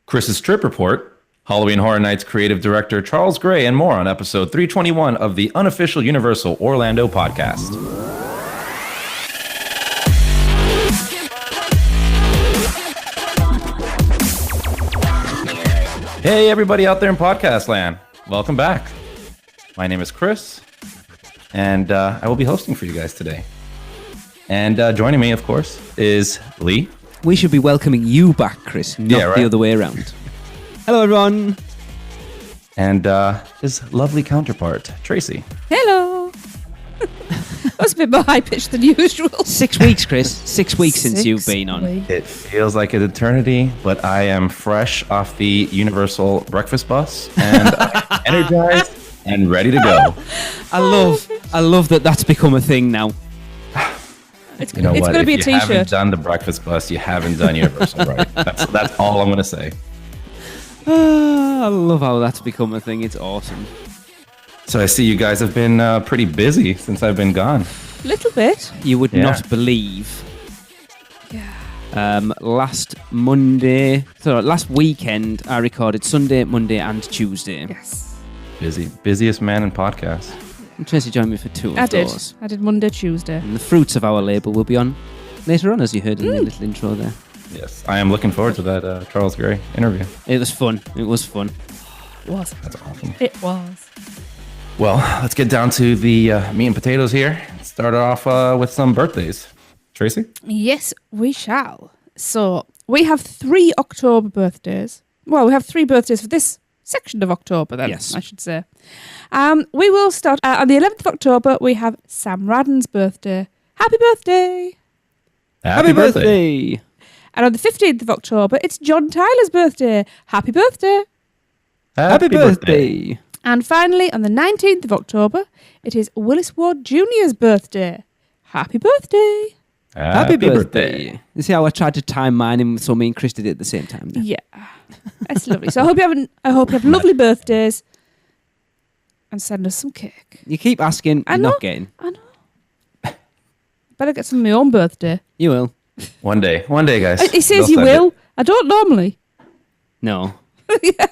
Chris's Trip Report, Halloween Horror Nights creative director Charles Gray, and more on episode 321 of the Unofficial Universal Orlando podcast. Hey, everybody out there in podcast land. Welcome back. My name is Chris, and I will be hosting for you guys today. And joining me, of course, is Lee. We should be welcoming you back, Chris, not the other way around. Hello, everyone. And his lovely counterpart, Tracey. Hello. That was a bit more high-pitched than usual. 6 weeks, Chris. 6 weeks since you've been on. It feels like an eternity, but I am fresh off the Universal breakfast bus, and I'm energized and ready to go. I love that that's become a thing now. It's going to be a T-shirt. If you haven't done the breakfast bus, you haven't done Universal right. That's all I'm going to say. I love how that's become a thing. It's awesome. So I see you guys have been pretty busy since I've been gone. A little bit. You would not believe. Yeah. Last weekend, I recorded Sunday, Monday, and Tuesday. Yes. Busiest man in podcasts. And Tracy joined me for two of those. I did Monday, Tuesday. And the fruits of our labour will be on later on, as you heard in the little intro there. Yes, I am looking forward to that Charles Gray interview. It was fun. It was. That's awesome. It was. Well, let's get down to the meat and potatoes here. Start off with some birthdays. Tracey? Yes, we shall. So, we have 3 October birthdays. Well, we have 3 birthdays for this section of October, then, yes. I should say. We will start on the 11th of October. We have Sam Radden's birthday. Happy birthday! Happy birthday! And on the 15th of October, it's John Tyler's birthday. Happy birthday! Happy birthday! And finally, on the 19th of October, it is Willis Ward Jr.'s birthday. Happy birthday! Happy birthday! You see how I tried to time mine and so me and Chris did it at the same time? There? Yeah, that's lovely. So I hope you have lovely birthdays, and send us some cake. You keep asking, you're not getting. I know. Better get some on my own birthday. You will. One day, guys. He says you will. I don't normally. No. Yeah.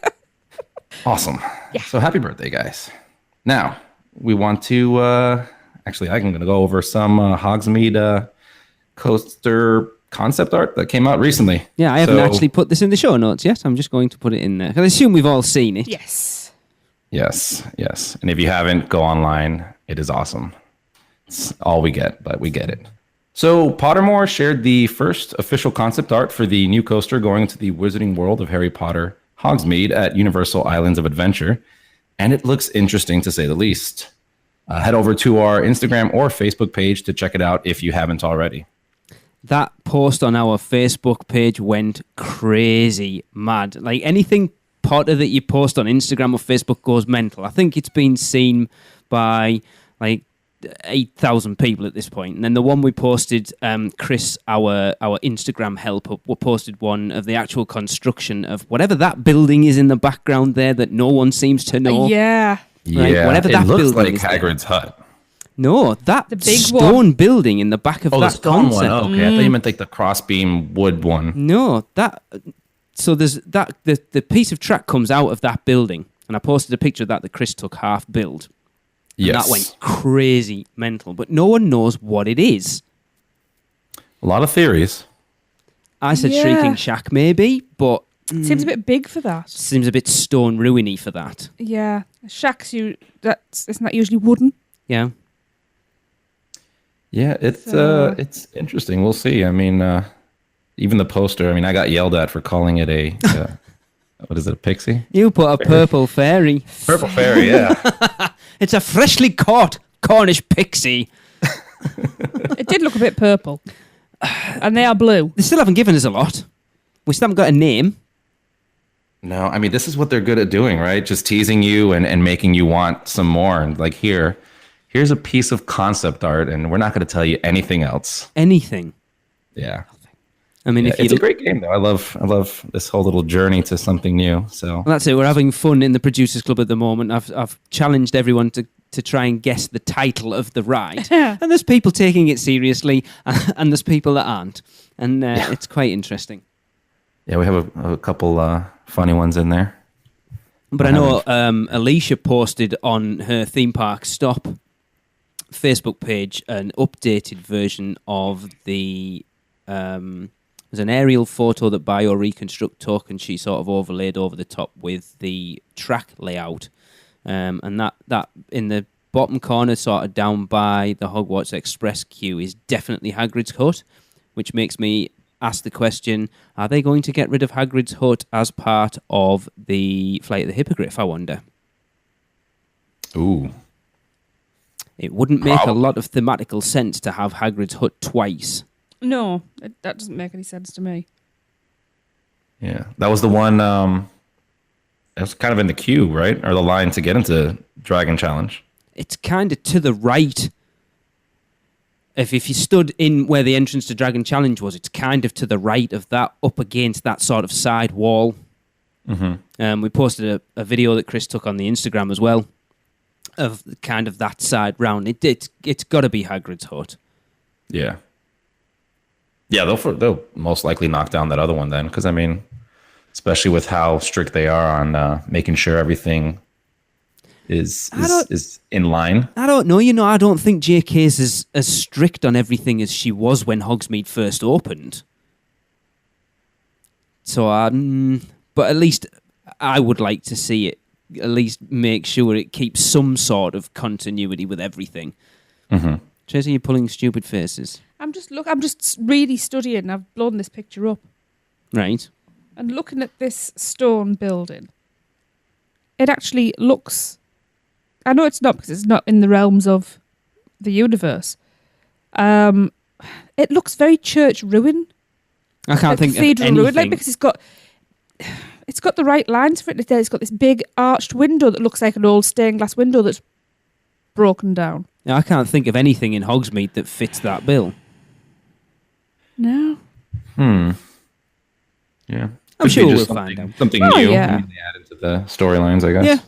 Awesome. Yeah. So happy birthday, guys. Now, we want to... actually, I'm going to go over some Hogsmeade coaster concept art that came out recently. Yeah, I haven't actually put this in the show notes yet. I'm just going to put it in there. I assume we've all seen it. Yes. Yes. And if you haven't, go online. It is awesome. It's all we get, but we get it. So Pottermore shared the first official concept art for the new coaster going into the Wizarding World of Harry Potter Hogsmeade at Universal Islands of Adventure, and it looks interesting to say the least. Head over to our Instagram or Facebook page to check it out if you haven't already. That post on our Facebook page went crazy mad. Like anything Potter that you post on Instagram or Facebook goes mental. I think it's been seen by like 8,000 people at this point. And then the one we posted, Chris, our Instagram helper, posted one of the actual construction of whatever that building is in the background there that no one seems to know. Yeah. Right? Yeah, whatever that it looks building like is Hagrid's hut. No, that the big stone building in the back of that the stone concept. one. Okay, I thought you meant like the crossbeam wood one. No, that. So there's that. The piece of track comes out of that building, and I posted a picture of that Chris took half build. And Yes. that went crazy mental, but no one knows what it is. A lot of theories. I said Yeah. Shrieking Shack maybe, but Seems a bit big for that. seems a bit stone ruiny for that. Yeah. Shacks, isn't that usually wooden? Yeah. Yeah, it's interesting. We'll see. I mean, even the poster. I mean, I got yelled at for calling it a what is it? A pixie? You put a purple fairy. Purple fairy. Yeah. It's a freshly caught Cornish pixie. It did look a bit purple. And they are blue. They still haven't given us a lot. We still haven't got a name. No, I mean, this is what they're good at doing, right? Just teasing you and making you want some more. And like, here's a piece of concept art, and we're not going to tell you anything else. Anything. Yeah. I mean, it's a great game, though. I love this whole little journey to something new. So well, that's it. We're having fun in the Producers Club at the moment. I've challenged everyone to try and guess the title of the ride. And there's people taking it seriously, and there's people that aren't. And it's quite interesting. Yeah, we have a couple funny ones in there. But I know Alicia posted on her Theme Park Stop Facebook page an updated version of the... there's an aerial photo that Bio-Reconstruct took, and she sort of overlaid over the top with the track layout. And that in the bottom corner, sort of down by the Hogwarts Express queue, is definitely Hagrid's hut, which makes me ask the question, are they going to get rid of Hagrid's hut as part of the Flight of the Hippogriff, I wonder? Ooh. It wouldn't make a lot of thematical sense to have Hagrid's hut twice. No, that doesn't make any sense to me. Yeah, that was the one. It was kind of in the queue, right, or the line to get into Dragon Challenge. It's kind of to the right. If you stood in where the entrance to Dragon Challenge was, it's kind of to the right of that, up against that sort of side wall. Mm-hmm. We posted a video that Chris took on the Instagram as well, of kind of that side round. It's got to be Hagrid's hut. Yeah. Yeah, they'll most likely knock down that other one then, because I mean, especially with how strict they are on making sure everything is in line. I don't know. I don't think JK's as strict on everything as she was when Hogsmeade first opened. So, but at least I would like to see it. At least make sure it keeps some sort of continuity with everything. Mm-hmm. Tracy, you're pulling stupid faces. I'm just really studying. I've blown this picture up. Right. And looking at this stone building, it actually looks... I know it's not, because it's not in the realms of the universe. It looks very church ruin. I can't think of anything. Ruin, like, because it's got the right lines for it. It's got this big arched window that looks like an old stained glass window that's broken down. I can't think of anything in Hogsmeade that fits that bill. No. Yeah. I'm sure we'll find out. Something new. Yeah. They added to the storylines, I guess. Yeah.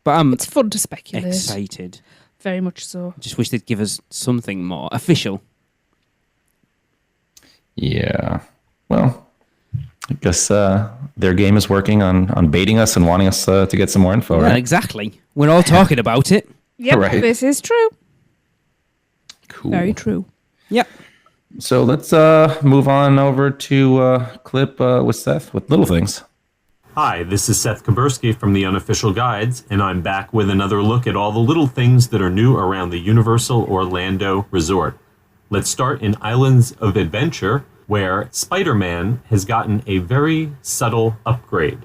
But it's fun to speculate. Excited. Very much so. Just wish they'd give us something more official. Yeah. Well, I guess their game is working on baiting us and wanting us to get some more info, right? Exactly. We're all talking about it. Yep, right. This is true. Cool. Very true. Yep. So let's move on over to a clip with Seth with Little Things. Hi, this is Seth Kabursky from the Unofficial Guides, and I'm back with another look at all the little things that are new around the Universal Orlando Resort. Let's start in Islands of Adventure, where Spider-Man has gotten a very subtle upgrade.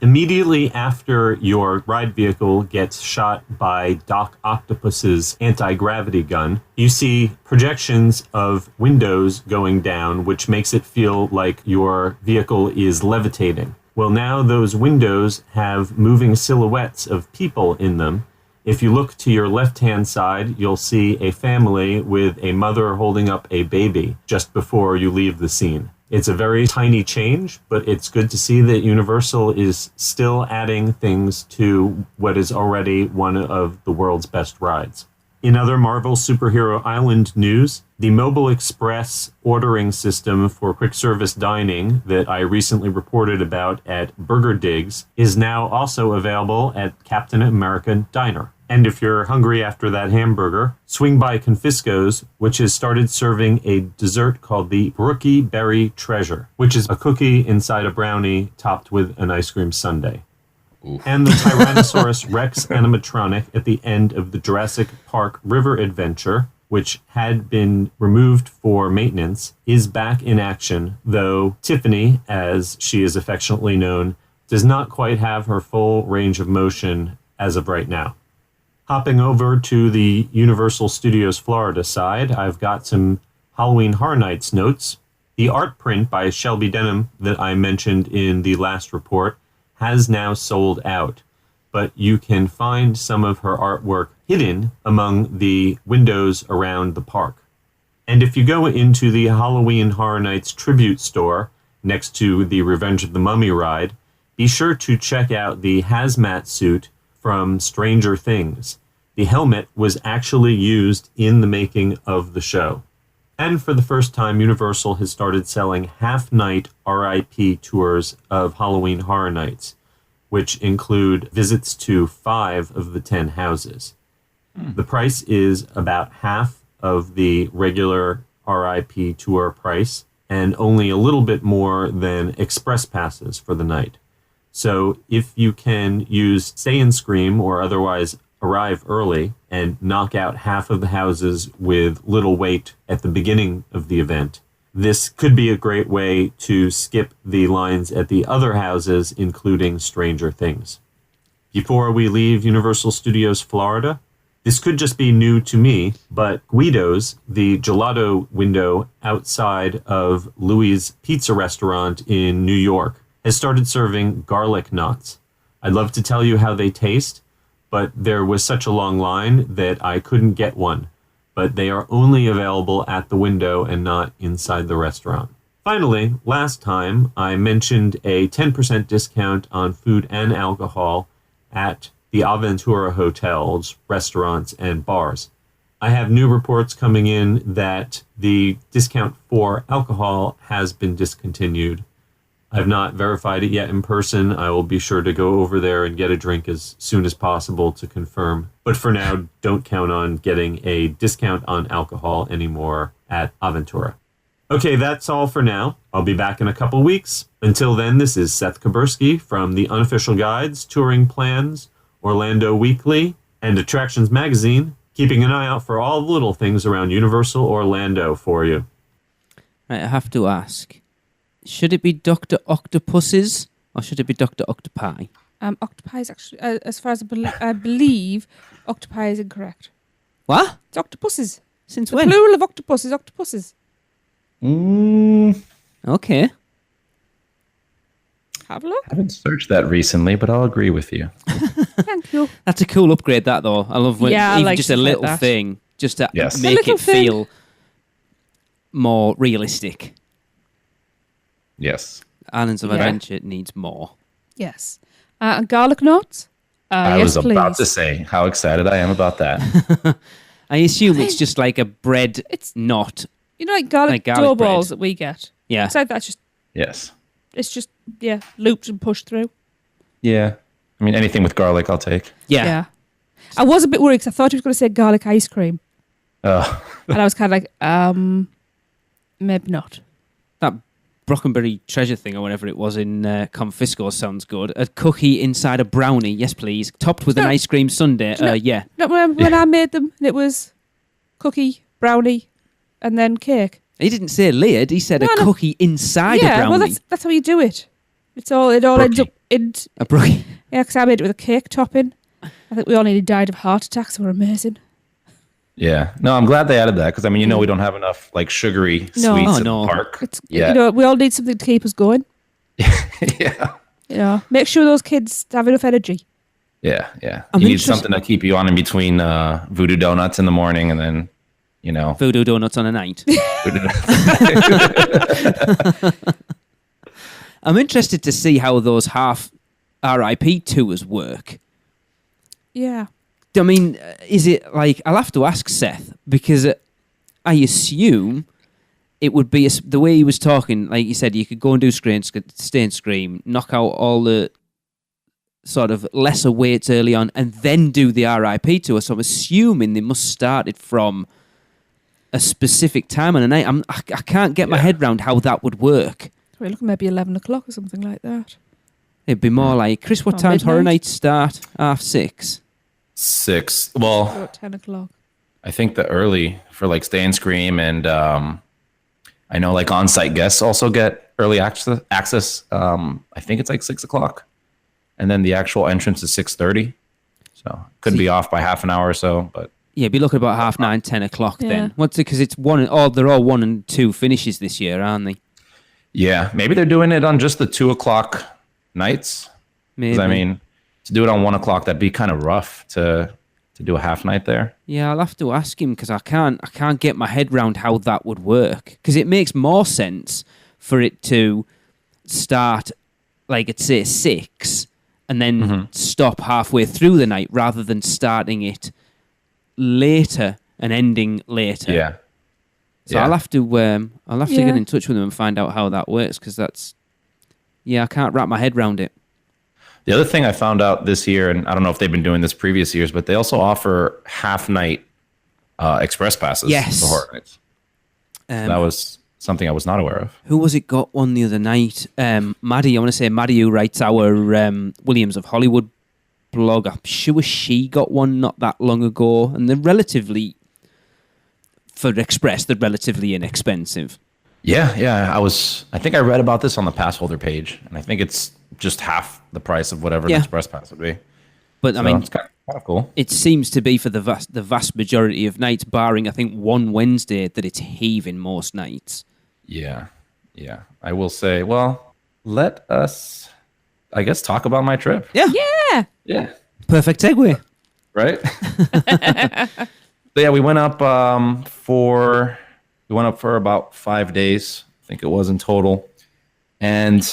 Immediately after your ride vehicle gets shot by Doc Octopus's anti-gravity gun, you see projections of windows going down, which makes it feel like your vehicle is levitating. Well, now those windows have moving silhouettes of people in them. If you look to your left-hand side, you'll see a family with a mother holding up a baby just before you leave the scene. It's a very tiny change, but it's good to see that Universal is still adding things to what is already one of the world's best rides. In other Marvel Superhero Island news, the Mobile Express ordering system for quick service dining that I recently reported about at Burger Digs is now also available at Captain America Diner. And if you're hungry after that hamburger, swing by Confisco's, which has started serving a dessert called the Brookie Berry Treasure, which is a cookie inside a brownie topped with an ice cream sundae. Ooh. And the Tyrannosaurus Rex animatronic at the end of the Jurassic Park River Adventure, which had been removed for maintenance, is back in action, though Tiffany, as she is affectionately known, does not quite have her full range of motion as of right now. Hopping over to the Universal Studios Florida side, I've got some Halloween Horror Nights notes. The art print by Shelby Denham that I mentioned in the last report has now sold out, but you can find some of her artwork hidden among the windows around the park. And if you go into the Halloween Horror Nights tribute store next to the Revenge of the Mummy ride, be sure to check out the hazmat suit from Stranger Things. The helmet was actually used in the making of the show. And for the first time, Universal has started selling half-night RIP tours of Halloween Horror Nights, which include visits to 5 of the 10 houses. The price is about half of the regular RIP tour price and only a little bit more than express passes for the night. So if you can use Stay and Scream or otherwise arrive early and knock out half of the houses with little wait at the beginning of the event, this could be a great way to skip the lines at the other houses, including Stranger Things. Before we leave Universal Studios Florida, this could just be new to me, but Guido's, the gelato window outside of Louis' Pizza restaurant in New York, has started serving garlic knots. I'd love to tell you how they taste, but there was such a long line that I couldn't get one. But they are only available at the window and not inside the restaurant. Finally, last time I mentioned a 10% discount on food and alcohol at the Aventura hotels, restaurants, and bars. I have new reports coming in that the discount for alcohol has been discontinued. I've not verified it yet in person. I will be sure to go over there and get a drink as soon as possible to confirm. But for now, don't count on getting a discount on alcohol anymore at Aventura. Okay, that's all for now. I'll be back in a couple weeks. Until then, this is Seth Kabursky from the Unofficial Guides, Touring Plans, Orlando Weekly, and Attractions Magazine, keeping an eye out for all the little things around Universal Orlando for you. Right, I have to ask. Should it be Dr. Octopuses or should it be Dr. Octopi? Octopi is actually, as far as I believe, octopi is incorrect. What? It's octopuses. Since The when? plural of octopus is octopuses. Okay. Have a look. I haven't searched that recently, but I'll agree with you. Thank you. That's a cool upgrade, that, though. I love when Yeah, I even like just a stuff like little that. thing, just to Yes. A make little it thing. feel more realistic. Yes. Islands of Yeah. Adventure needs more. Yes. And garlic knots? I Yes, was about to please. say how excited I am about that. I assume it's just like a bread It's- knot. You know, like garlic, Like garlic dough bread. balls that we get. Yeah. It's like that's just, Yes. it's just, yeah, looped and pushed through. Yeah. I mean, anything with garlic, I'll take. Yeah. I was a bit worried because I thought he was going to say garlic ice cream. Oh, And I was kind of like, maybe not. That Brockenberry treasure thing or whatever it was in Confisco sounds good. A cookie inside a brownie, yes please. Topped with an No. ice cream sundae, No. yeah. Not when I made them, and it was cookie, brownie, and then cake. He didn't say layered, he said No, a no. cookie inside a Yeah, brownie. well, that's how you do it. It all ends up in, A brownie. yeah, because I made it with a cake topping. I think we all nearly died of heart attacks. They were amazing. yeah. No, I'm glad they added that because, I mean, we don't have enough like sugary No. sweets Oh, in no. the park. It's Yeah. we all need something to keep us going. Yeah. Make sure those kids have enough energy. Yeah. Yeah. I'm you need interested- something to keep you on in between voodoo donuts in the morning and then, Voodoo donuts on a night. I'm interested to see how those half RIP tours work. Yeah. I mean, is it like, I'll have to ask Seth, because I assume it would be the way he was talking, like you said, you could go and do Stay and Scream, knock out all the sort of lesser weights early on, and then do the RIP tour. So I'm assuming they must start it from a specific time on a night. I can't get my head round how that would work. We're looking maybe 11 o'clock or something like that. It'd be more like, Chris, what Or time's Horror midnight. Nights start? 6:30. 6. Or Well, at 10 o'clock. I think the early for like Stay and Scream and I know like on-site guests also get early access. I think it's like 6 o'clock. And then the actual entrance is 6:30. So could be off by half an hour or so, but Yeah, be looking about 9:30, 10 o'clock Yeah. then. What's it? Because it's they're all 1 and 2 finishes this year, aren't they? yeah, maybe they're doing it on just the 2 o'clock nights. Maybe. 'Cause I mean, to do it on 1 o'clock, that'd be kind of rough to do a half night there. Yeah, I'll have to ask him because I can't get my head round how that would work. Because it makes more sense for it to start, like at say 6, and then stop halfway through the night rather than starting it later and ending later. Yeah. So Yeah. I'll have to get Yeah. in touch with them and find out how that works, because I can't wrap my head around it. The other thing I found out this year, and I don't know if they've been doing this previous years, but they also offer half night express passes Yes. for horror nights. That was something I was not aware of. Who was it got one the other night? Maddie, I want to say Maddie, who writes our Williams of Hollywood blog. I'm sure she got one not that long ago, and they're relatively inexpensive. Yeah. I think I read about this on the pass holder page, and I think it's just half the price of whatever Yeah. the express pass would be. But So I mean, it's kind of cool. it seems to be for the vast majority of nights, barring I think one Wednesday, that it's heaving most nights. Yeah. I will say, well, let us, I guess, talk about my trip. Yeah. Yeah. Perfect segue. Right? So yeah, we went up for about 5 days, I think it was in total. And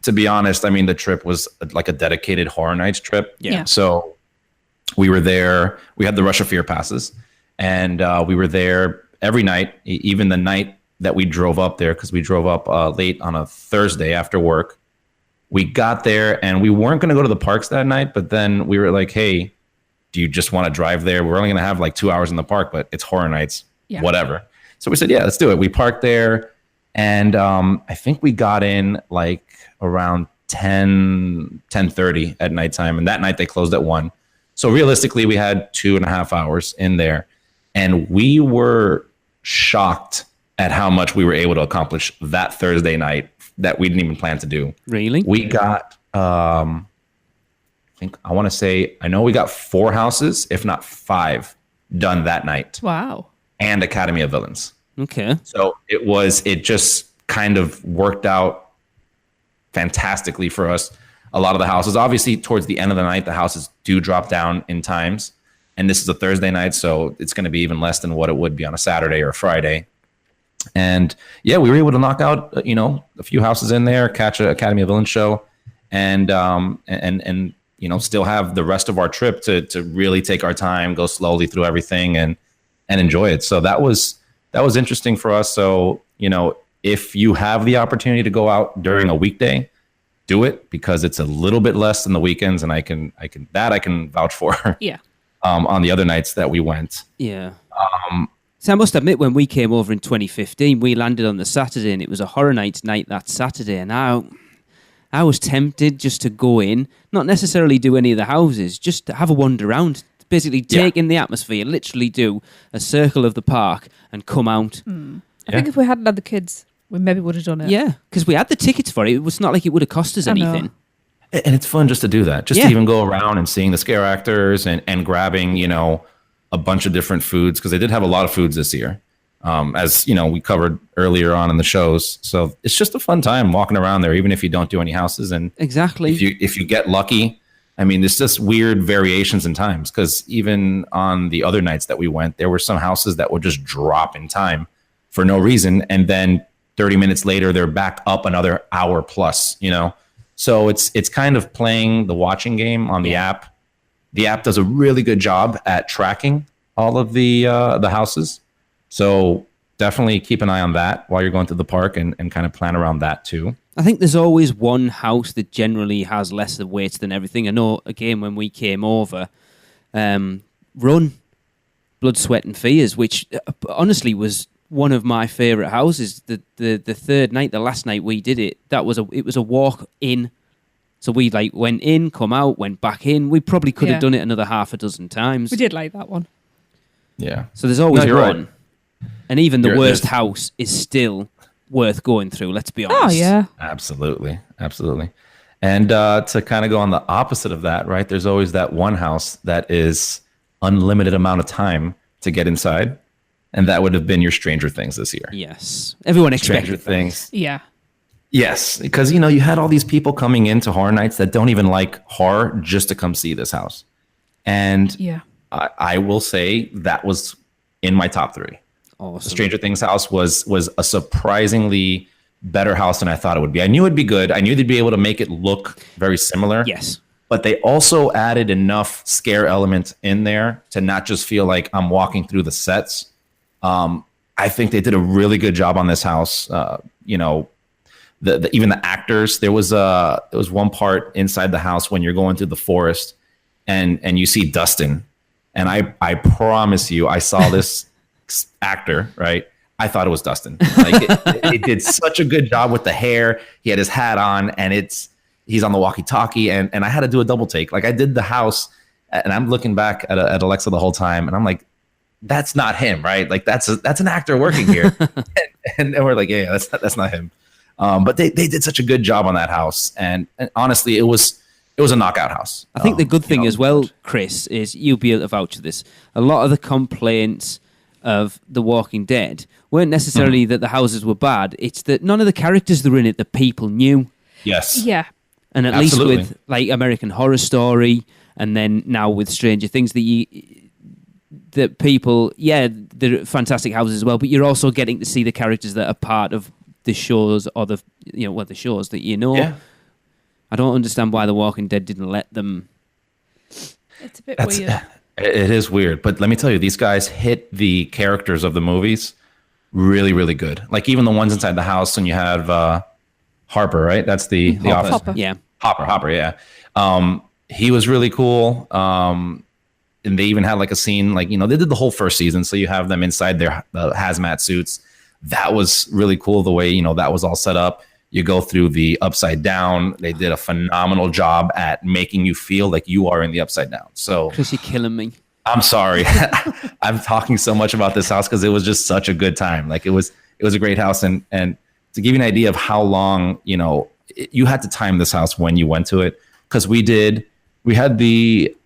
to be honest, I mean, the trip was like a dedicated Horror Nights trip. Yeah. So we were there. We had the Rush of Fear passes, and we were there every night, even the night that we drove up there, because we drove up late on a Thursday after work. We got there, and we weren't going to go to the parks that night, but then we were like, hey, do you just want to drive there? We're only going to have like 2 hours in the park, but it's Horror Nights, Yeah. whatever. So we said, yeah, let's do it. We parked there, and I think we got in like around 10:30 at nighttime, and that night they closed at 1. So realistically, we had 2.5 hours in there, and we were shocked at how much we were able to accomplish that Thursday night that we didn't even plan to do. Really? We got, I know we got 4 houses, if not 5, done that night, Wow. and Academy of Villains. Okay. So it just kind of worked out fantastically for us. A lot of the houses, obviously towards the end of the night, the houses do drop down in times. And this is a Thursday night, so it's going to be even less than what it would be on a Saturday or a Friday. And yeah, we were able to knock out, a few houses in there, catch an Academy of Villains show, and still have the rest of our trip to really take our time, go slowly through everything and enjoy it. So that was interesting for us. So, if you have the opportunity to go out during a weekday, do it, because it's a little bit less than the weekends, and I can vouch for. Yeah. On the other nights that we went. Yeah. So I must admit, when we came over in 2015, we landed on the Saturday, and it was a Horror Nights night that Saturday, and I was tempted just to go in, not necessarily do any of the houses, just to have a wander around, basically take in the atmosphere, literally do a circle of the park and come out. I think if we hadn't had the kids, we maybe would have done it. Yeah, because we had the tickets for it. It was not like it would have cost us I know. anything. And it's fun just to do that, just to even go around and seeing the scare actors and grabbing, a bunch of different foods, because they did have a lot of foods this year, as we covered earlier on in the shows. So it's just a fun time walking around there, even if you don't do any houses. And Exactly. if you get lucky, I mean, there's just weird variations in times, because even on the other nights that we went, there were some houses that would just drop in time for no reason, and then 30 minutes later they're back up another hour plus. So it's kind of playing the watching game on the app. The app does a really good job at tracking all of the houses. So definitely keep an eye on that while you're going to the park, and kind of plan around that too. I think there's always one house that generally has less of weights than everything. I know, again, when we came over, Run, Blood, Sweat and Fears, which honestly was one of my favourite houses. The third night, the last night we did it, it was a walk in. So we went in, come out, went back in. We probably could have done it another half a dozen times. We did like that one. Yeah. So there's always you're one. right. And even the worst there's- house is still worth going through, let's be honest. Oh, yeah. Absolutely. And to kind of go on the opposite of that, right? There's always that one house that is unlimited amount of time to get inside. And that would have been your Stranger Things this year. Yes. Everyone expected Stranger that. Things. Yeah. Yes, because you had all these people coming into Horror Nights that don't even like horror just to come see this house. And Yeah. I will say that was in my top 3. Awesome. The Stranger Things house was a surprisingly better house than I thought it would be. I knew it'd be good. I knew they'd be able to make it look very similar. Yes. But they also added enough scare element in there to not just feel like I'm walking through the sets. I think they did a really good job on this house. You know, even the actors. There was one part inside the house when you're going through the forest, and you see Dustin, and I promise you, I saw this actor, right? I thought it was Dustin. Like it did such a good job with the hair. He had his hat on, and he's on the walkie-talkie, and I had to do a double take. Like I did the house, and I'm looking back at Alexa the whole time, and I'm like, that's not him, right? Like that's an actor working here, and we're like, yeah, that's not him. But they did such a good job on that house, and honestly, it was a knockout house. I think the good thing as well, Chris, is you'll be able to vouch for this. A lot of the complaints of The Walking Dead weren't necessarily that the houses were bad. It's that none of the characters that were in it, the people knew. Yes. Yeah. And at Absolutely. least with like American Horror Story, and then now with Stranger Things, that people, yeah, they're fantastic houses as well, but you're also getting to see the characters that are part of the shows or the shows that you know. Yeah. I don't understand why The Walking Dead didn't let them. It's a bit weird. It is weird, but let me tell you, these guys hit the characters of the movies really, really good. Like even the ones inside the house, and you have Harper, right? That's the officer. Hopper. Yeah. Hopper, yeah. He was really cool. And they even had like a scene, like, you know, they did the whole first season. So you have them inside their hazmat suits. That was really cool the way, you know, that was all set up. You go through the upside down. They did a phenomenal job at making you feel like you are in the upside down. So Chris, you're killing me. I'm sorry. I'm talking so much about this house because it was just such a good time. Like it was a great house. And to give you an idea of how long, you know, you had to time this house when you went to it, because we had the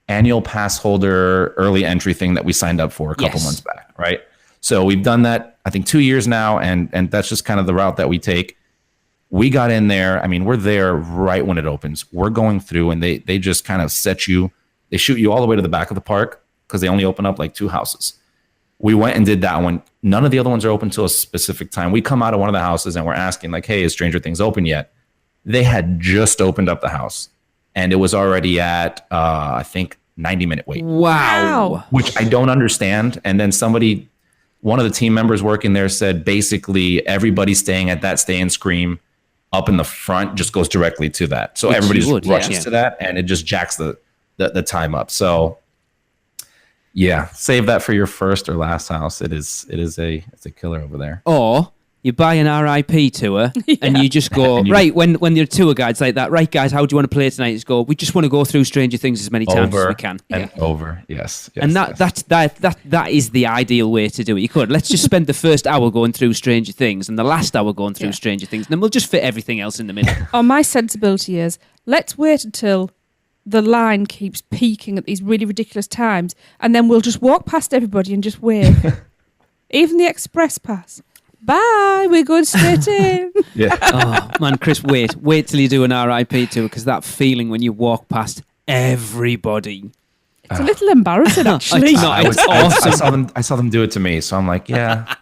annual pass holder early entry thing that we signed up for a couple months back, right? So we've done that, I think, 2 years now, and that's just kind of the route that we take. We got in there. I mean, we're there right when it opens. We're going through, and they just kind of they shoot you all the way to the back of the park because they only open up like 2 houses. We went and did that one. None of the other ones are open till a specific time. We come out of one of the houses and we're asking like, hey, is Stranger Things open yet? They had just opened up the house, and it was already at, I think, 90-minute wait. Wow. Which I don't understand. And then one of the team members working there said basically everybody staying at that Stay and Scream up in the front just goes directly to that. So everybody just rushes to that, and it just jacks the time up. So yeah, save that for your first or last house. It's a killer over there. Or you buy an RIP tour and you just go, right, when your tour guide's like that, right, guys, how do you want to play tonight? Just go, we just want to go through Stranger Things as many times as we can. And over, yes. And that is the ideal way to do it. You could. Let's just spend the first hour going through Stranger Things and the last hour going through Stranger Things, and then we'll just fit everything else in the middle. Oh, my sensibility is, let's wait until the line keeps peaking at these really ridiculous times, and then we'll just walk past everybody and just wave. Even the express pass. Bye, we're going straight in. Yeah. Oh, man, Chris, wait till you do an RIP tour, because that feeling when you walk past everybody. It's a little embarrassing, actually. I saw them do it to me, so I'm like, yeah,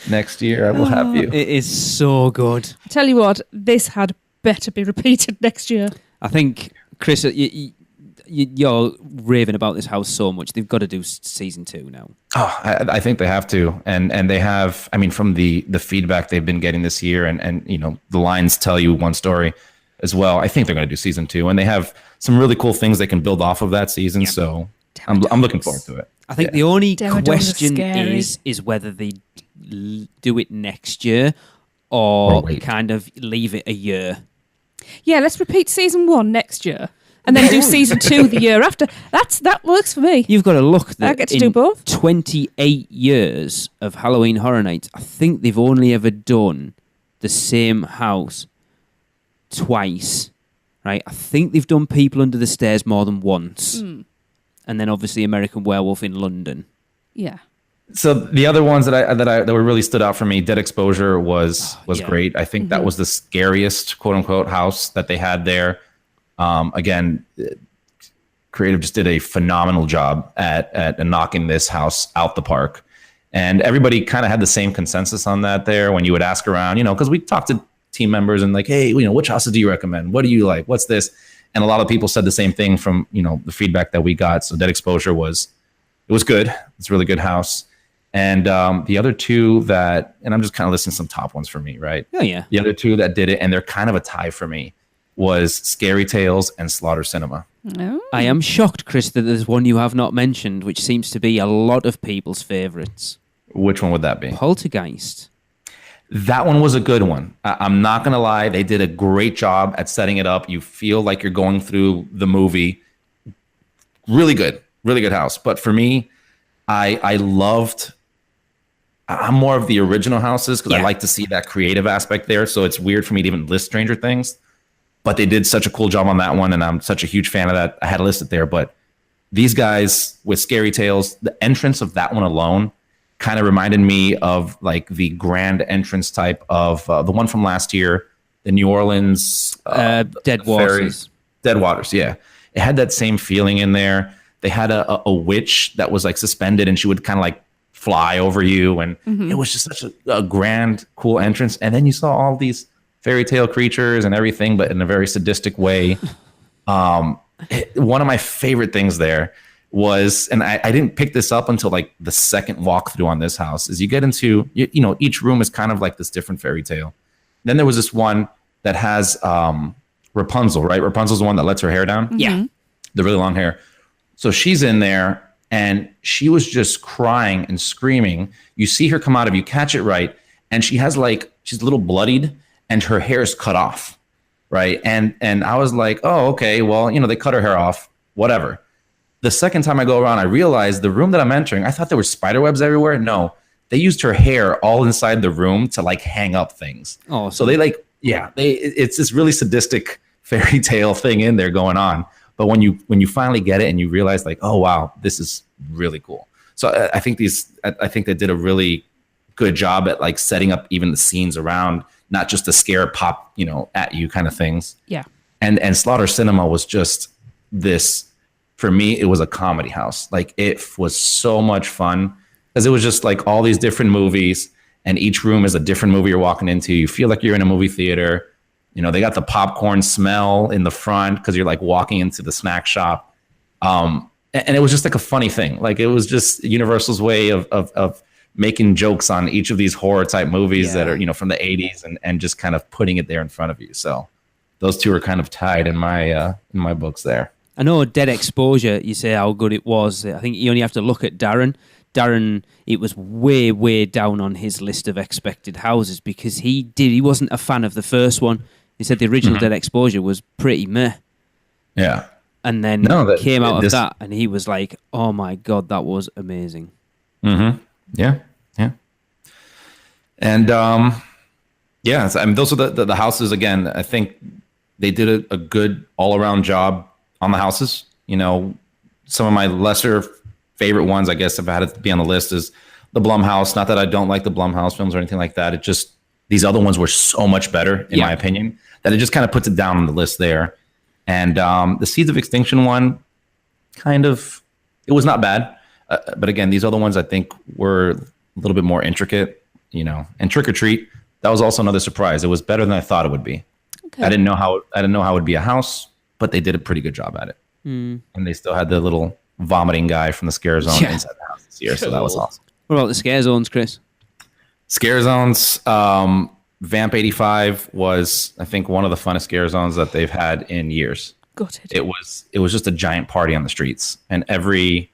next year I will have you. It is so good. I tell you what, this had better be repeated next year. I think, Chris, you're raving about this house so much. They've got to do season 2 now. Oh, I think they have to, and they have. I mean, from the feedback they've been getting this year, and you know, the lines tell you one story as well. I think they're going to do season 2, and they have some really cool things they can build off of that season. Yeah. So I'm looking forward to it. I think the only question is whether they do it next year or kind of leave it a year. Yeah, let's repeat season 1 next year. And then do season 2 the year after. That works for me. You've got to look that I get to do both. 28 years of Halloween Horror Nights, I think they've only ever done the same house twice, right? I think they've done People Under the Stairs more than once. And then obviously American Werewolf in London. Yeah. So the other ones that were really stood out for me, Dead Exposure was great. I think that was the scariest, quote unquote, house that they had there. Again, creative just did a phenomenal job at knocking this house out the park, and everybody kind of had the same consensus on that there. When you would ask around, you know, because we talked to team members and like, hey, you know, which houses do you recommend? What do you like? What's this? And a lot of people said the same thing from, you know, the feedback that we got. So Dead Exposure was good. It's a really good house. And the other two that, and I'm just kind of listing some top ones for me, right? Oh, yeah. The other two that did it, and they're kind of a tie for me, was Scary Tales and Slaughter Cinema. Oh. I am shocked, Chris, that there's one you have not mentioned, which seems to be a lot of people's favourites. Which one would that be? Poltergeist. That one was a good one. I'm not going to lie. They did a great job at setting it up. You feel like you're going through the movie. Really good house. But for me, I'm more of the original houses because I like to see that creative aspect there. So it's weird for me to even list Stranger Things. But they did such a cool job on that one, and I'm such a huge fan of that. I had to list it there. But these guys with Scary Tales, the entrance of that one alone kind of reminded me of like the grand entrance type of the one from last year, the New Orleans Dead Waters. Dead Waters, yeah. It had that same feeling in there. They had a witch that was like suspended, and she would kind of like fly over you, and it was just such a grand, cool entrance. And then you saw all these fairy tale creatures and everything, but in a very sadistic way. One of my favorite things there was, and I didn't pick this up until like the second walkthrough on this house, is you get into, you know, each room is kind of like this different fairy tale. Then there was this one that has Rapunzel, right? Rapunzel's the one that lets her hair down. Yeah. The really long hair. So she's in there and she was just crying and screaming. You see her come out of, you catch it right, and she has like, she's a little bloodied and her hair is cut off, right? And I was like, oh, okay, well, you know, they cut her hair off, whatever. The second time I go around, I realized the room that I'm entering, I thought there were spider webs everywhere. No, they used her hair all inside the room to like hang up things. Oh, so they like, it's this really sadistic fairy tale thing in there going on. But when you finally get it and you realize like, oh wow, this is really cool. So I think they did a really good job at like setting up even the scenes around, not just the scare pop, you know, at you kind of things. Yeah. And Slaughter Cinema was just this, for me, it was a comedy house. Like it was so much fun because it was just like all these different movies, and each room is a different movie you're walking into. You feel like you're in a movie theater. You know, they got the popcorn smell in the front because you're like walking into the snack shop. And it was just like a funny thing. Like it was just Universal's way of making jokes on each of these horror type movies that are, you know, from the 80s and just kind of putting it there in front of you. So those two are kind of tied in my books there. I know Dead Exposure, you say how good it was. I think you only have to look at Darren. Darren, it was way, way down on his list of expected houses because he wasn't a fan of the first one. He said the original Dead Exposure was pretty meh. Yeah. And then came out of that and he was like, oh my God, that was amazing. Mm-hmm. Yeah. Yeah. And I mean, those are the houses. Again, I think they did a good all around job on the houses. You know, some of my lesser favorite ones, I guess, if I had to be on the list, is the Blumhouse. Not that I don't like the Blumhouse films or anything like that. It just, these other ones were so much better, in my opinion, that it just kind of puts it down on the list there. And the Seeds of Extinction one, kind of, it was not bad. But again, these other ones I think were a little bit more intricate, you know. And Trick or Treat, that was also another surprise. It was better than I thought it would be. Okay. I didn't know how it would be a house, but they did a pretty good job at it. And they still had the little vomiting guy from the Scare Zone inside the house this year, so that was awesome. What about the Scare Zones, Chris? Scare Zones, Vamp 85 was, I think, one of the funnest Scare Zones that they've had in years. Gutted. It was just a giant party on the streets, and every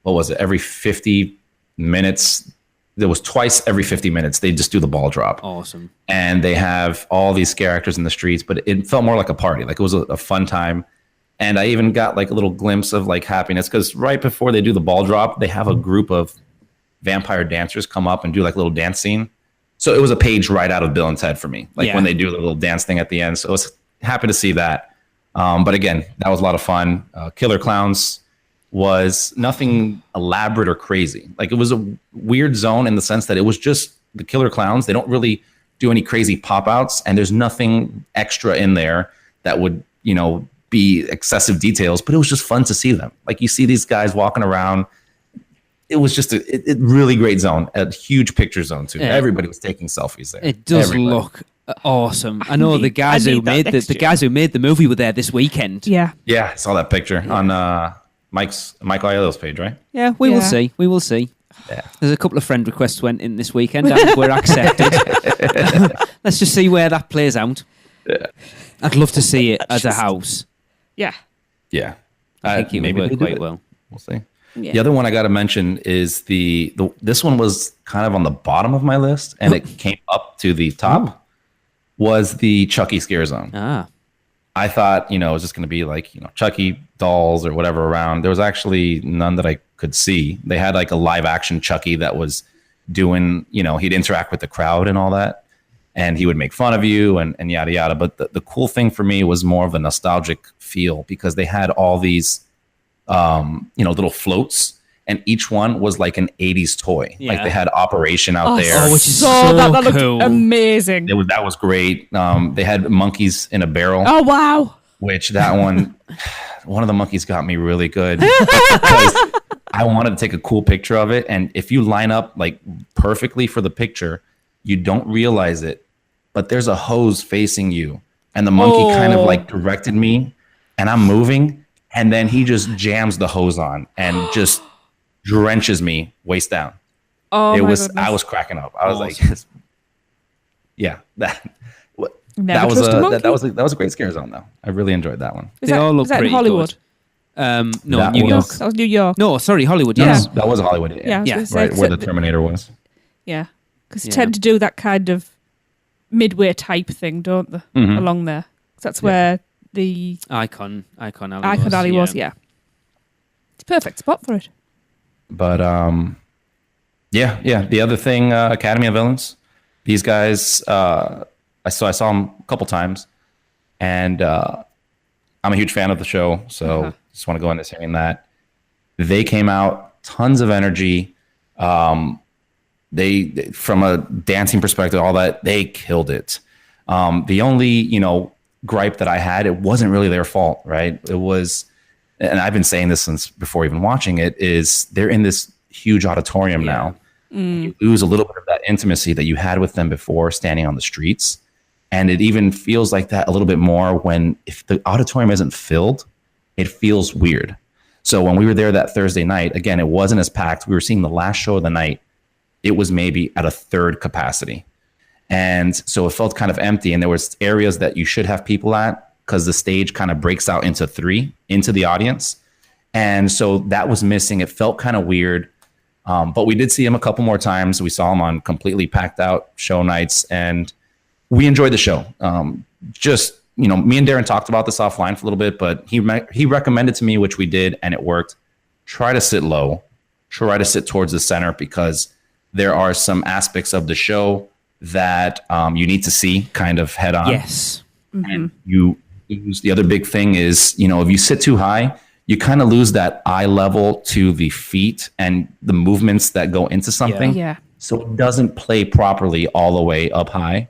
50 minutes, there was twice every 50 minutes they just do the ball drop. Awesome. And they have all these scare actors in the streets, but it felt more like a party. Like it was a fun time. And I even got like a little glimpse of like happiness because right before they do the ball drop, they have a group of vampire dancers come up and do like a little dance scene. So it was a page right out of Bill and Ted for me, like when they do the little dance thing at the end. So I was happy to see that. But again, that was a lot of fun. Killer Clowns was nothing elaborate or crazy. Like it was a weird zone in the sense that it was just the Killer Clowns. They don't really do any crazy pop outs, and there's nothing extra in there that would, you know, be excessive details, but it was just fun to see them. Like you see these guys walking around. It was just a really great zone, a huge picture zone too. Yeah. Everybody was taking selfies there. It does look awesome. I know the guys who made the movie were there this weekend. Yeah. Yeah, I saw that picture on Mike Aiello's page, right? Yeah, we will see. We will see. Yeah. There's a couple of friend requests went in this weekend and were accepted. Let's just see where that plays out. Yeah. I'd love to see it as a house. Yeah. Yeah. I think it would maybe work they do quite it. well. We'll see. Yeah. The other one I got to mention is this one was kind of on the bottom of my list, and it came up to the top. Was the Chucky Scare Zone? Ah, I thought, it was just going to be like, Chucky dolls or whatever around. There was actually none that I could see. They had like a live action Chucky that was doing, he'd interact with the crowd and all that. And he would make fun of you and yada, yada. But the cool thing for me was more of a nostalgic feel because they had all these, little floats. And each one was like an 80s toy. Yeah. Like they had Operation out there. Oh, which is So that looked cool. amazing. That was great. They had monkeys in a barrel. Oh, wow. Which that one of the monkeys got me really good because I wanted to take a cool picture of it. And if you line up like perfectly for the picture, you don't realize it, but there's a hose facing you. And the monkey kind of like directed me and I'm moving. And then he just jams the hose on and just drenches me waist down. Oh, I my was goodness. cracking up. I was like, yeah, that Never was trust a monkey. that was a great scare zone though. I really enjoyed that one. Is They that, all look is that in pretty Hollywood? good. No, That New was- York. That was New York. No, sorry, Hollywood. Yeah. Yes. That was Hollywood. Yeah, I was Yeah, gonna say, Right where the 'cause Terminator was. yeah, because they Yeah. tend to do that kind of midway type thing, don't they? Mhm. Along there. 'Cause that's where the Icon Alley Icon Alley was. Yeah, it's a perfect spot for it. But yeah. The other thing, Academy of Villains, these guys. I saw them a couple times, and I'm a huge fan of the show. So just want to go into saying that they came out tons of energy. They from a dancing perspective, all that they killed it. The only gripe that I had, it wasn't really their fault, right? It was. And I've been saying this since before even watching it, is they're in this huge auditorium now. You lose a little bit of that intimacy that you had with them before standing on the streets. And it even feels like that a little bit more if the auditorium isn't filled, it feels weird. So when we were there that Thursday night, again, it wasn't as packed. We were seeing the last show of the night. It was maybe at a third capacity. And so it felt kind of empty. And there was areas that you should have people at, because the stage kind of breaks out into three into the audience. And so that was missing. It felt kind of weird. But we did see him a couple more times. We saw him on completely packed out show nights and we enjoyed the show. Me and Darren talked about this offline for a little bit, but he recommended to me, which we did, and it worked. Try to sit low, try to sit towards the center because there are some aspects of the show that you need to see kind of head on. Yes. And you lose. The other big thing is, if you sit too high, you kind of lose that eye level to the feet and the movements that go into something. Yeah. So it doesn't play properly all the way up high.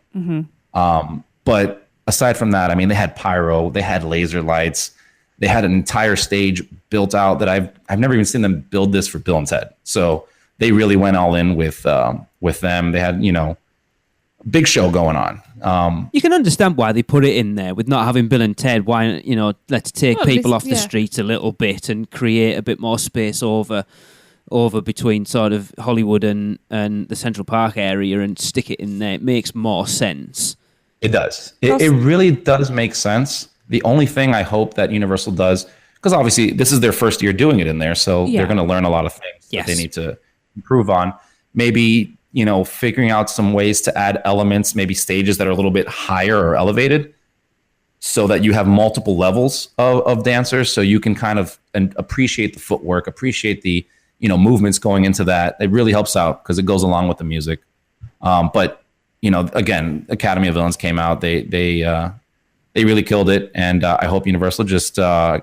But aside from that, I mean, they had pyro, they had laser lights, they had an entire stage built out that I've never even seen them build this for Bill and Ted. So they really went all in with them. They had, big show going on. You can understand why they put it in there with not having Bill and Ted. Why, let's take Well, people this- off the yeah. streets a little bit and create a bit more space over between sort of Hollywood and the Central Park area and stick it in there. It makes more sense. It does. It really does make sense. The only thing I hope that Universal does, because obviously this is their first year doing it in there, so Yeah. they're going to learn a lot of things Yes. that they need to improve on. Maybe, figuring out some ways to add elements, maybe stages that are a little bit higher or elevated so that you have multiple levels of dancers so you can kind of appreciate the footwork, appreciate the, movements going into that. It really helps out because it goes along with the music. But again, Academy of Villains came out. They really killed it, and I hope Universal just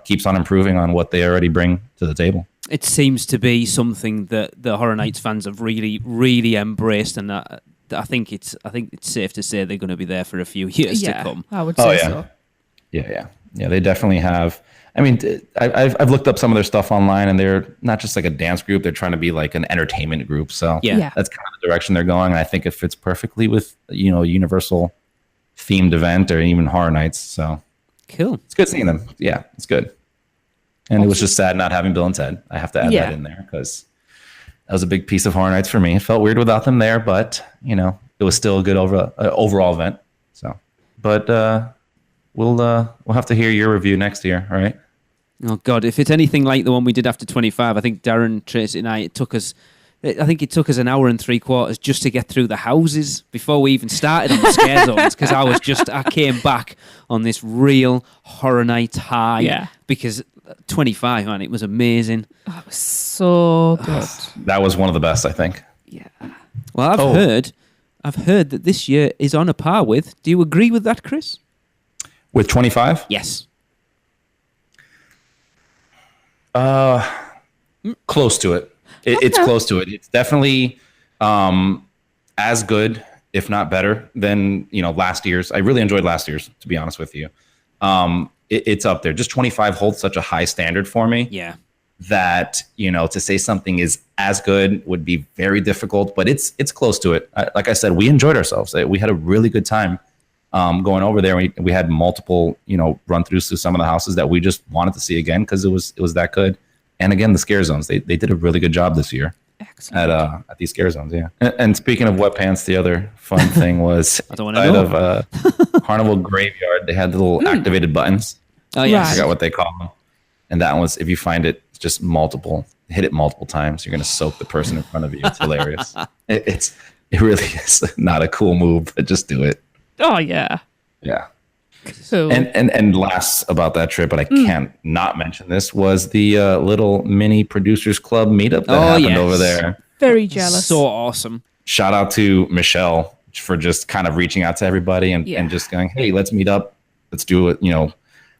keeps on improving on what they already bring to the table. It seems to be something that the Horror Nights fans have really, really embraced, and I think it's safe to say they're going to be there for a few years to come. I would say so. Yeah. They definitely have. I mean, I've looked up some of their stuff online, and they're not just like a dance group; they're trying to be like an entertainment group. So Yeah. that's kind of the direction they're going. And I think it fits perfectly with a Universal themed event or even Horror Nights. So Cool. it's good seeing them. Yeah, it's good. And it was just sad not having Bill and Ted. I have to add Yeah. that in there because That was a big piece of Horror Nights for me. It felt weird without them there, but it was still a good overall event. So, but we'll have to hear your review next year, all right? Oh God, if it's anything like the one we did after 25, I think Darren, Tracy, and it took us an hour and 3/4 just to get through the houses before we even started on the scare zones, because I came back on this real Horror Night high. Yeah. Because 25, man, it was amazing. Oh, it was so good. That was one of the best, I think. Yeah. Well, I've heard that this year is on a par with. Do you agree with that, Chris? With 25? Yes. Close to it. It's close to it. It's definitely as good, if not better, than last year's. I really enjoyed last year's, to be honest with you. It's up there. Just 25 holds such a high standard for me. Yeah. That to say something is as good would be very difficult, but it's close to it. Like I said, we enjoyed ourselves. We had a really good time going over there. We had multiple run throughs through some of the houses that we just wanted to see again because it was that good. And again, the scare zones, they did a really good job this year. Excellent. At these scare zones. Yeah. And speaking of wet pants, the other fun thing was I don't want to know. Of Carnival Graveyard, they had the little activated buttons. Oh yeah. Right. I forgot what they call them. And that one was, if you find it, it's just hit it multiple times. You're going to soak the person in front of you. It's hilarious. It really is not a cool move, but just do it. Oh, yeah. Yeah. Cool. And last about that trip, but I can't not mention this, was the little mini producers club meetup that happened over there. Very jealous. So awesome. Shout out to Michelle for just kind of reaching out to everybody and just going, hey, let's meet up. Let's do it,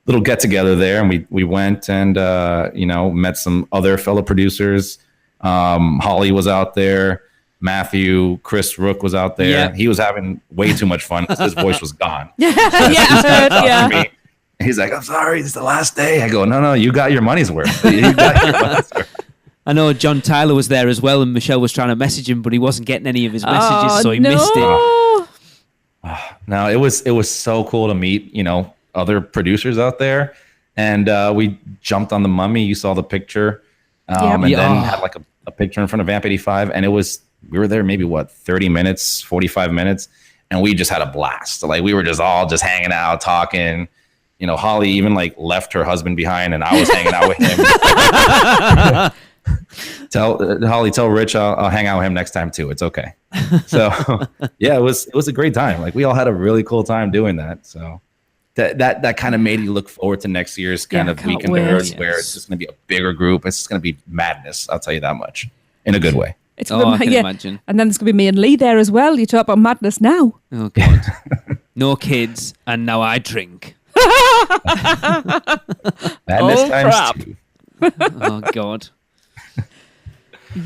little get together there. And we went and, met some other fellow producers. Holly was out there. Matthew, Chris Rook was out there. Yeah. He was having way too much fun because his voice was gone. Yeah. He's like, I'm sorry, it's the last day. I go, no, you got your money's worth. You got your money's worth. I know John Tyler was there as well, and Michelle was trying to message him, but he wasn't getting any of his messages, so he missed it. No, it was so cool to meet, other producers out there. And we jumped on the Mummy. You saw the picture. And then had like a picture in front of Vamp 85. And we were there maybe 30 minutes, 45 minutes. And we just had a blast. So, we were just all just hanging out, talking. Holly even left her husband behind and I was hanging out with him. Holly, tell Rich I'll hang out with him next time too. It's okay. So yeah, it was a great time. We all had a really cool time doing that. So that kind of made you look forward to next year's kind of Weekend Nerds, where it's just going to be a bigger group. It's just going to be madness. I'll tell you that much, in a good way. It's I can imagine. And then there's going to be me and Lee there as well. You talk about madness now. Oh, God. No kids, and now I drink. Madness times crap. 2. Oh, God.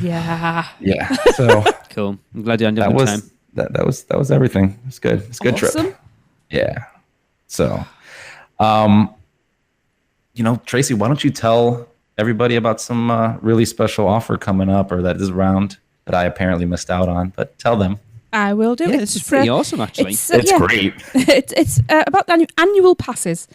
Yeah. Yeah. So Cool. I'm glad you had a good time. That was everything. It's good. It's a good Awesome. trip. Yeah. So, Tracy, why don't you tell everybody about some really special offer coming up, or that is around that I apparently missed out on, but tell them. I will do. Yeah, this is pretty awesome, actually. It's great. It's about annual passes.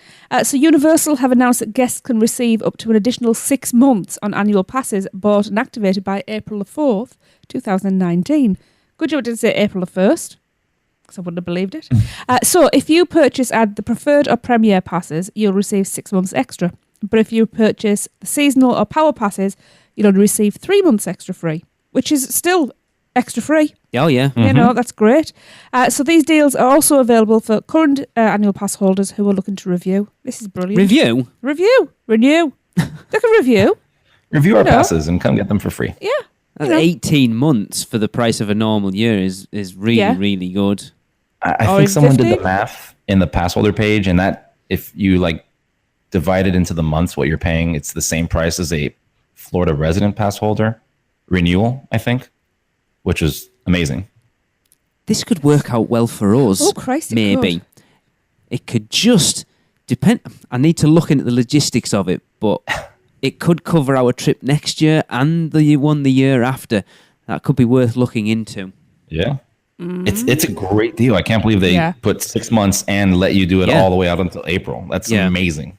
So Universal have announced that guests can receive up to an additional 6 months on annual passes bought and activated by April the 4th, 2019. Good job it didn't say April the 1st, because I wouldn't have believed it. So if you purchase the preferred or premier passes, you'll receive 6 months extra. But if you purchase the seasonal or power passes, you'll only receive 3 months extra free, which is still extra free. Oh, yeah. That's great. So these deals are also available for current annual pass holders who are looking to review. This is brilliant. Review? Renew. They can review. Review our passes and come get them for free. Yeah. That's 18 months for the price of a normal year is really, really good. I think someone did the math in the pass holder page, and that if you divide it into the months what you're paying, it's the same price as a Florida resident pass holder renewal, I think, which is amazing. This could work out well for us. Oh, Christ, maybe. It could just depend. I need to look into the logistics of it, but it could cover our trip next year and the one the year after. That could be worth looking into. Yeah. It's a great deal. I can't believe they put 6 months and let you do it all the way out until April. That's amazing.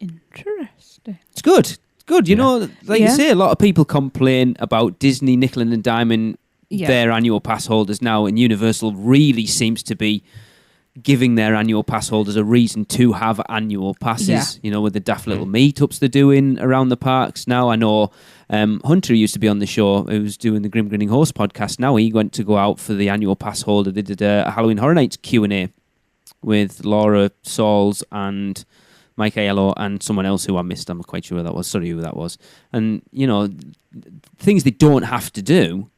Interesting. It's good. good. You know, like you Yeah. say, a lot of people complain about Disney nickel and diming Yeah. their annual pass holders now, and Universal really seems to be giving their annual pass holders a reason to have annual passes. Yeah. You know, with the daft little meetups they're doing around the parks now. I know Hunter used to be on the show, who was doing the Grim Grinning Horse podcast. Now he went to go out for the annual pass holder. They did a Halloween Horror Nights Q&A with Laura Sauls and Mike Aiello and someone else who I missed. I'm not quite sure who that was. Sorry who that was. And, you know, things they don't have to do,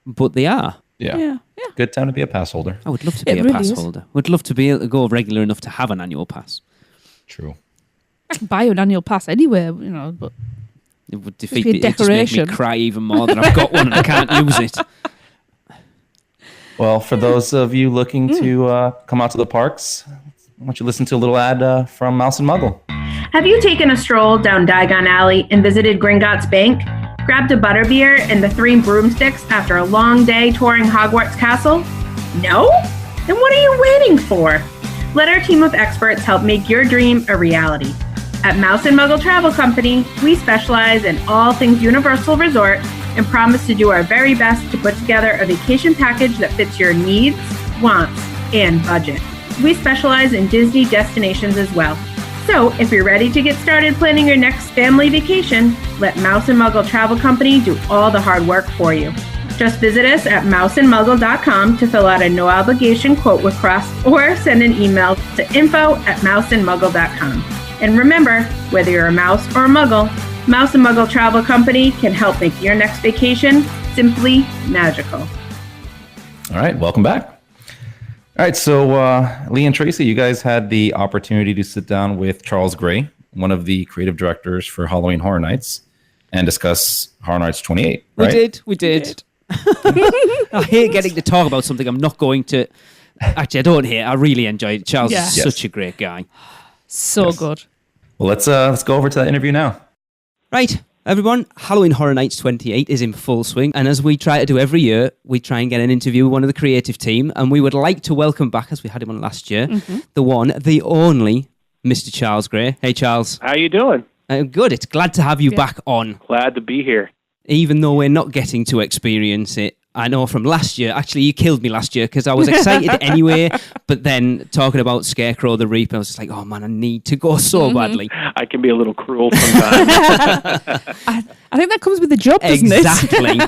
but they are. Yeah. Yeah. Good time to be a pass holder. I would love to be It a really pass is. holder. Would love to be able to go regular enough to have an annual pass. True. I can buy you an annual pass anywhere, you know, but It would be a defeat it. Just make me decoration. cry even more that I've got one and I can't use it. Well, for those of you looking to come out to the parks, why don't you listen to a little ad from Mouse and Muggle? Have you taken a stroll down Diagon Alley and visited Gringotts Bank? Grabbed a butterbeer and the 3 broomsticks after a long day touring Hogwarts Castle? No? Then what are you waiting for? Let our team of experts help make your dream a reality. At Mouse and Muggle Travel Company, we specialize in all things Universal Resort and promise to do our very best to put together a vacation package that fits your needs, wants, and budget. We specialize in Disney destinations as well. So if you're ready to get started planning your next family vacation, let Mouse and Muggle Travel Company do all the hard work for you. Just visit us at mouseandmuggle.com to fill out a no-obligation quote request or send an email to info@mouseandmuggle.com. And remember, whether you're a mouse or a muggle, Mouse and Muggle Travel Company can help make your next vacation simply magical. All right, welcome back. All right, so Lee and Tracey, you guys had the opportunity to sit down with Charles Gray, one of the creative directors for Halloween Horror Nights, and discuss Horror Nights 28, right? We did. I hate getting to talk about something I'm not going to. Actually, I don't hate. I really enjoyed it. Charles Yeah. is Yes. such a great guy. so good. Well, let's go over to that interview now. Right, everyone, Halloween Horror Nights 28 is in full swing, and as we try to do every year, we try and get an interview with one of the creative team, and we would like to welcome back, as we had him on last year, the one, the only, Mr. Charles Gray. Hey, Charles. How you doing? Good, it's glad to have you back on, Glad to be here. even though we're not getting to experience it. I know from last year, actually, you killed me last year because I was excited anyway, but then talking about Scarecrow the Reaper, I was just like, oh man, I need to go so badly. I can be a little cruel sometimes. I think that comes with the job, doesn't it? Exactly.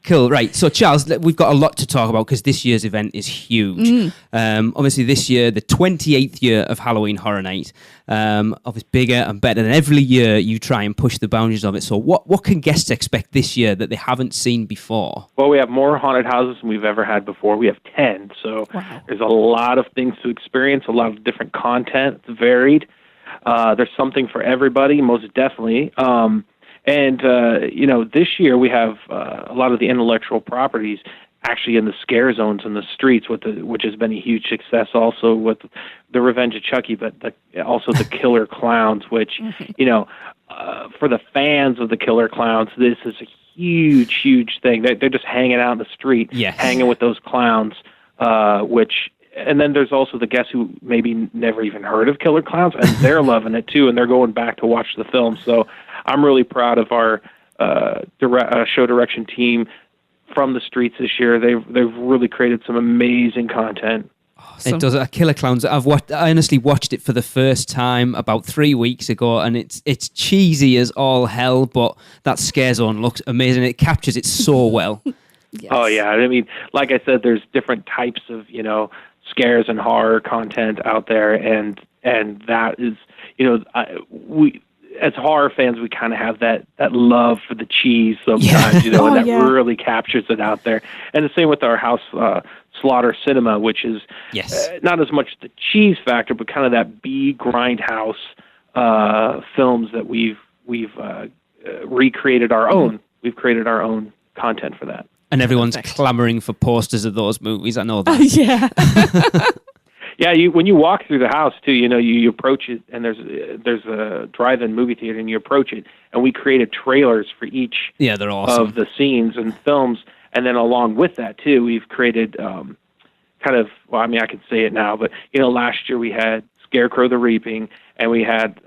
Cool, right. So, Charles, we've got a lot to talk about because this year's event is huge. Obviously, this year, the 28th year of Halloween Horror Night, obviously bigger and better than every year you try and push the boundaries of it. So what can guests expect this year that they haven't seen before? Well, we have more haunted houses than we've ever had before. We have 10, so there's a lot of things to experience, a lot of different content. It's varied. There's something for everybody, most definitely. This year we have a lot of the intellectual properties actually in the scare zones in the streets, which has been a huge success also with the Revenge of Chucky, but also the Killer Clowns, which, for the fans of the Killer Clowns, this is a huge, huge thing. They're just hanging out in the street, hanging with those clowns, and then there's also the guests who maybe never even heard of Killer Clowns, and they're loving it too, and they're going back to watch the film. So I'm really proud of our show direction team from the streets this year. They've really created some amazing content. It does. Killer Clowns. I honestly watched it for the first time about 3 weeks ago, and it's cheesy as all hell, but that scare zone looks amazing. It captures it so well. Yes. Oh yeah, I mean, like I said, there's different types of scares and horror content out there, and that is we as horror fans we kind of have that love for the cheese sometimes, and that really captures it out there. And the same with our house Slaughter Cinema, which is not as much the cheese factor, but kind of that B grindhouse films that we've recreated our own. We've created our own content for that. And everyone's clamoring for posters of those movies. I know that. Yeah. Yeah, when you walk through the house too, you approach it, and there's a drive-in movie theater, and you approach it, and we created trailers for each they're awesome. of the scenes and films, and then along with that too, we've created I can say it now, but last year we had Scarecrow the Reaping, and we had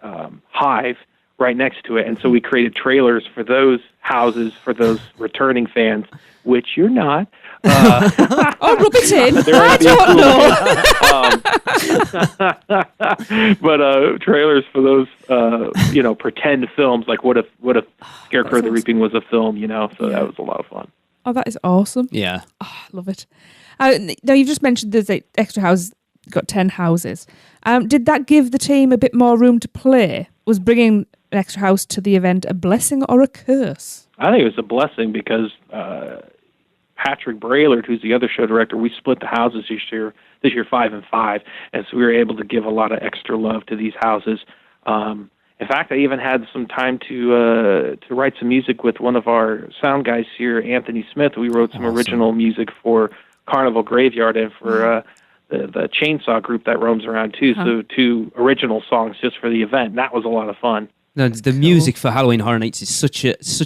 Hive, right next to it. And so we created trailers for those houses for those returning fans, which you're not. Oh, rub it in. There I ain't don't know. but trailers for those pretend films, like what if Scarecrow the Reaping was a film, so that was a lot of fun. Oh, that is awesome. Yeah. Oh, I love it. Now, you've just mentioned there's extra houses, got 10 houses. Did that give the team a bit more room to play? Was bringing an extra house to the event a blessing or a curse? I think it was a blessing because Patrick Braillard, who's the other show director, we split the houses this year 5 and 5, and so we were able to give a lot of extra love to these houses. In fact, I even had some time to write some music with one of our sound guys here, Anthony Smith. We wrote some original music for Carnival Graveyard and for the Chainsaw group that roams around too. So 2 original songs just for the event. And that was a lot of fun. No, the music for Halloween Horror Nights is such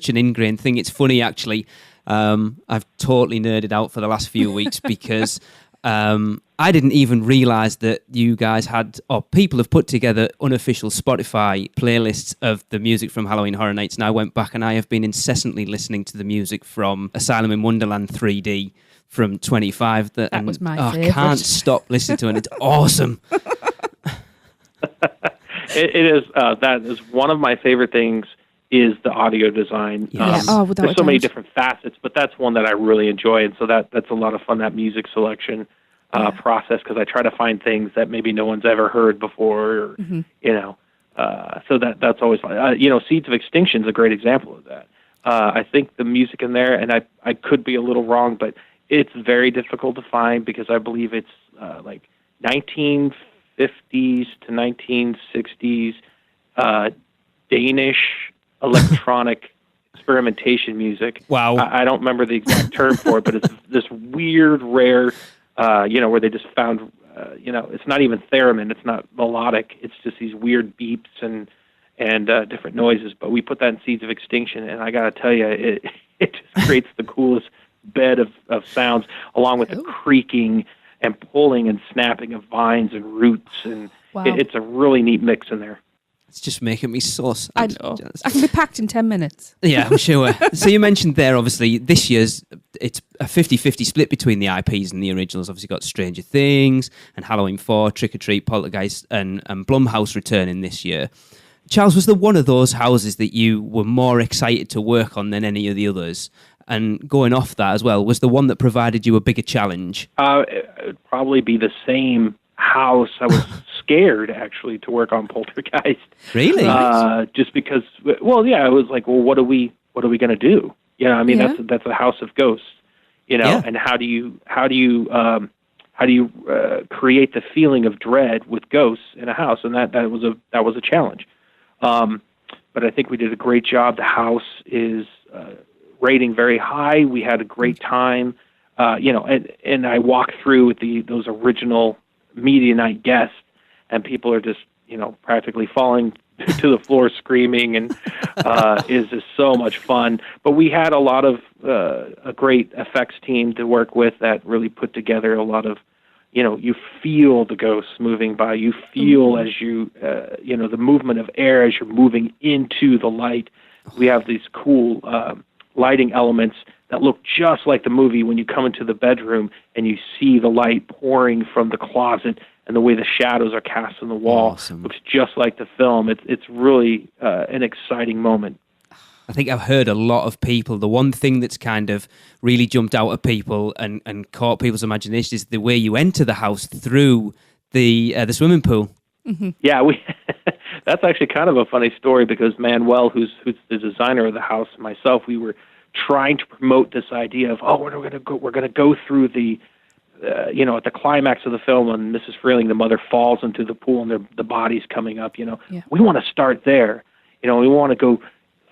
an ingrained thing. It's funny, actually. I've totally nerded out for the last few weeks because I didn't even realise that you guys had, or people have put together unofficial Spotify playlists of the music from Halloween Horror Nights. And I went back and I have been incessantly listening to the music from Asylum in Wonderland 3D from 25. That was my favourite. I can't stop listening to it. It's awesome. It is. That is one of my favorite things. Is the audio design. Yes. There's so many different facets, but that's one that I really enjoy, and so that's a lot of fun, that music selection process, because I try to find things that maybe no one's ever heard before, or, so that's always fun. Seeds of Extinction is a great example of that. I think the music in there, and I could be a little wrong, but it's very difficult to find because I believe it's like 1950s to 1960s Danish electronic experimentation music. Wow. I don't remember the exact term for it, but it's this weird, rare, where they just found, it's not even theremin, it's not melodic, it's just these weird beeps and different noises. But we put that in Seeds of Extinction, and I got to tell you, it just creates the coolest bed of sounds, along with the creaking and pulling and snapping of vines and roots, and it's a really neat mix in there. It's just making me so sad. I know. I can be packed in 10 minutes. Yeah, I'm sure. So you mentioned there, obviously, this year's, it's a 50-50 split between the IPs and the originals. Obviously got Stranger Things and Halloween 4, Trick or Treat, Poltergeist, and Blumhouse returning this year. Charles, was there one of those houses that you were more excited to work on than any of the others? And going off that as well, was the one that provided you a bigger challenge? It would probably be the same house. I was scared, actually, to work on Poltergeist. Really? Just because, it was like, well, what are we going to do? That's a house of ghosts, and how do you create the feeling of dread with ghosts in a house? And that was a challenge. But I think we did a great job. The house is rating very high. We had a great time, and I walked through with those original media night guests, and people are just, practically falling to the floor screaming, and is just so much fun. But we had a lot of a great effects team to work with that really put together a lot of, you feel the ghosts moving by, you feel as you, the movement of air as you're moving into the light. We have these cool lighting elements that look just like the movie when you come into the bedroom and you see the light pouring from the closet, and the way the shadows are cast on the wall. Awesome. Looks just like the film. It's really an exciting moment. I think I've heard a lot of people, the one thing that's kind of really jumped out at people and caught people's imagination is the way you enter the house through the swimming pool. Mm-hmm. Yeah, that's actually kind of a funny story, because Manuel, who's the designer of the house, and myself, we were trying to promote this idea of, we're going to go through the, at the climax of the film when Mrs. Freeling, the mother, falls into the pool and the body's coming up, we want to start there. We want to go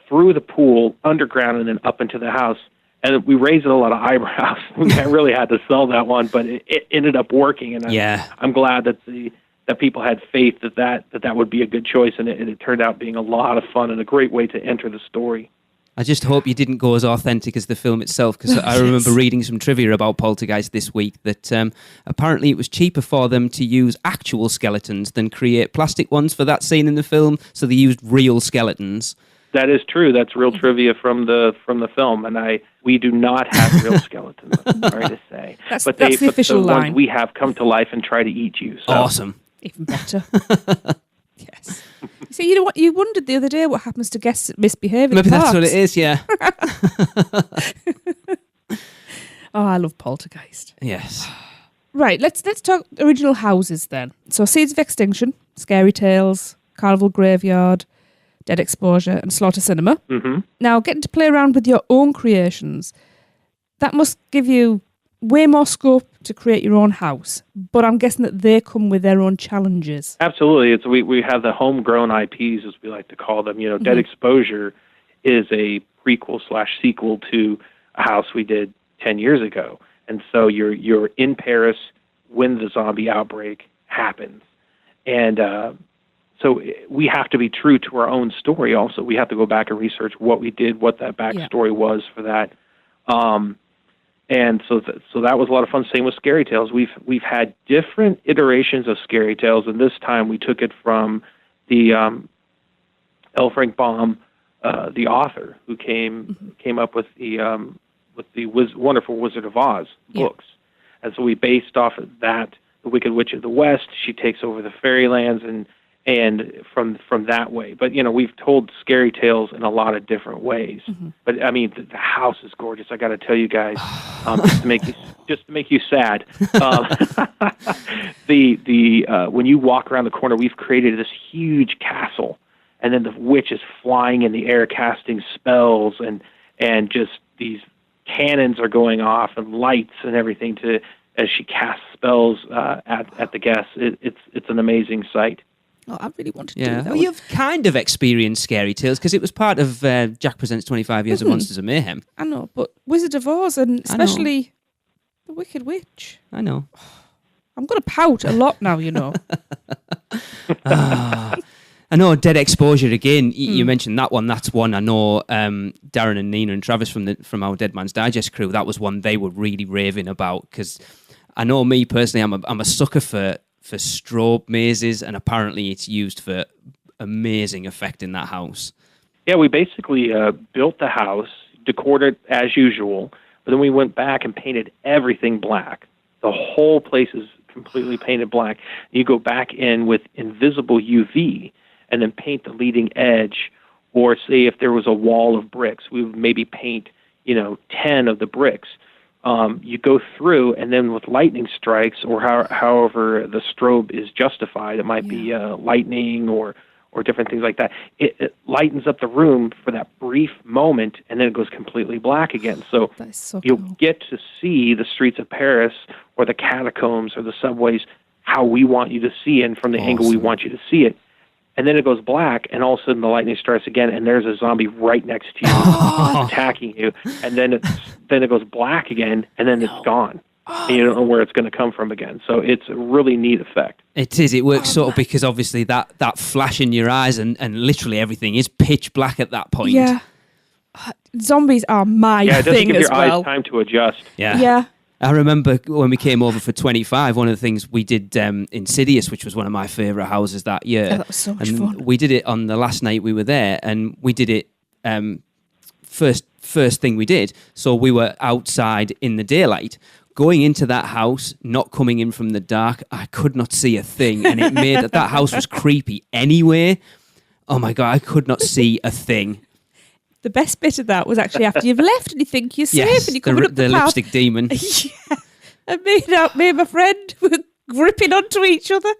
through the pool, underground, and then up into the house. And we raised a lot of eyebrows. I really had to sell that one, but it ended up working. And I'm glad that people had faith that would be a good choice, and it turned out being a lot of fun and a great way to enter the story. I just hope you didn't go as authentic as the film itself, because I remember reading some trivia about Poltergeist this week that apparently it was cheaper for them to use actual skeletons than create plastic ones for that scene in the film, so they used real skeletons. That is true. That's real trivia from the film, and we do not have real skeletons. I'm sorry to say, That's the official the line. ones we have come to life and try to eat you. So. Awesome. Even better. Yes. So you know what? You wondered the other day what happens to guests that misbehave. Maybe that's what it is. Yeah. Oh, I love Poltergeist. Yes. Right. Let's talk original houses then. So Seeds of Extinction, Scary Tales, Carnival Graveyard, Dead Exposure, and Slaughter Cinema. Mm-hmm. Now, getting to play around with your own creations, that must give you way more scope to create your own house. But I'm guessing that they come with their own challenges. Absolutely. We have the homegrown IPs, as we like to call them. You know, Dead Exposure is a prequel/sequel to a house we did 10 years ago. And so you're in Paris when the zombie outbreak happens. And so we have to be true to our own story also. We have to go back and research what we did, what that backstory was for that. And so that was a lot of fun. Same with Scary Tales. We've had different iterations of Scary Tales, and this time we took it from the L. Frank Baum, the author, who came up with the Wonderful Wizard of Oz books. And so we based off of that, the Wicked Witch of the West. She takes over the fairylands and from that way. But, you know, we've told Scary Tales in a lot of different ways. But, I mean, the house is gorgeous. I got to tell you guys, just to make you sad. When you walk around the corner, we've created this huge castle, and then the witch is flying in the air, casting spells, and just these cannons are going off, and lights and everything as she casts spells at the guests. It's an amazing sight. Oh, I really wanted to do Yeah. that. Well, one. you've kind of experienced Scary Tales because it was part of Jack Presents 25 Years of Monsters of Mayhem. I know, but Wizard of Oz, and especially the Wicked Witch. I know. I'm going to pout a lot now, you know. I know Dead Exposure again. You mentioned that one. That's one I know. Darren and Nina and Travis from our Dead Man's Digest crew. That was one they were really raving about because I know me personally. I'm a sucker for strobe mazes, and apparently it's used for amazing effect in that house. Yeah, we basically built the house, decored it as usual, but then we went back and painted everything black. The whole place is completely painted black. You go back in with invisible UV and then paint the leading edge, or say if there was a wall of bricks, we would maybe paint, 10 of the bricks. You go through, and then with lightning strikes, or however the strobe is justified, it might be lightning or different things like that. It lightens up the room for that brief moment, and then it goes completely black again. So, you'll get to see the streets of Paris or the catacombs or the subways how we want you to see it and from the angle we want you to see it. And then it goes black, and all of a sudden the lightning strikes again, and there's a zombie right next to you attacking you. And then it goes black again, and then it's gone. And you don't know where it's going to come from again. So it's a really neat effect. It is. It works sort of because obviously that flash in your eyes and literally everything is pitch black at that point. Yeah. Zombies are my it doesn't thing give as your well. eyes time to adjust. Yeah. I remember when we came over for 25, one of the things we did Insidious, which was one of my favourite houses that year. Yeah, that was so much fun. We did it on the last night we were there, and we did it first thing we did. So we were outside in the daylight. Going into that house, not coming in from the dark, I could not see a thing, and it made that house was creepy anyway. Oh my God, I could not see a thing. The best bit of that was actually after you've left and you think you're safe and you're coming up the path. Lipstick demon. Yeah. And me and my friend were gripping onto each other.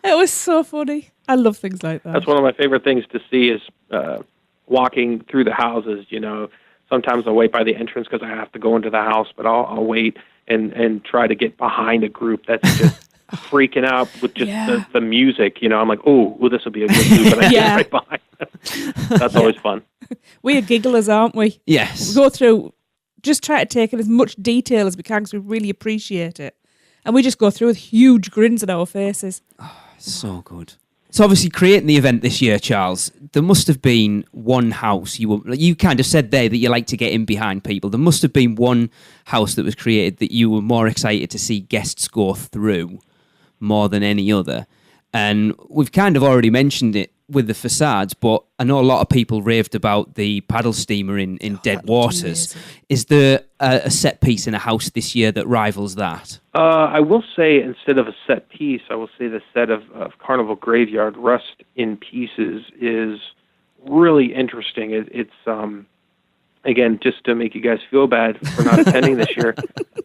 It was so funny. I love things like that. That's one of my favorite things to see is walking through the houses. Sometimes I'll wait by the entrance because I have to go into the house, but I'll wait and try to get behind a group that's just freaking out with just the music. I'm like, oh, this will be a good group, and I get right behind them. That's always fun. We're gigglers, aren't we? Yes. We go through, just try to take in as much detail as we can because we really appreciate it. And we just go through with huge grins on our faces. So good. So obviously creating the event this year, Charles, there must have been one house you kind of said there that you like to get in behind people. There must have been one house that was created that you were more excited to see guests go through more than any other. And we've kind of already mentioned it with the facades, but I know a lot of people raved about the paddle steamer in Dead Waters. Is there a set piece in a house this year that rivals that? I will say, instead of a set piece, I will say the set of Carnival Graveyard Rust in Pieces is really interesting. It's again, just to make you guys feel bad for not attending this year,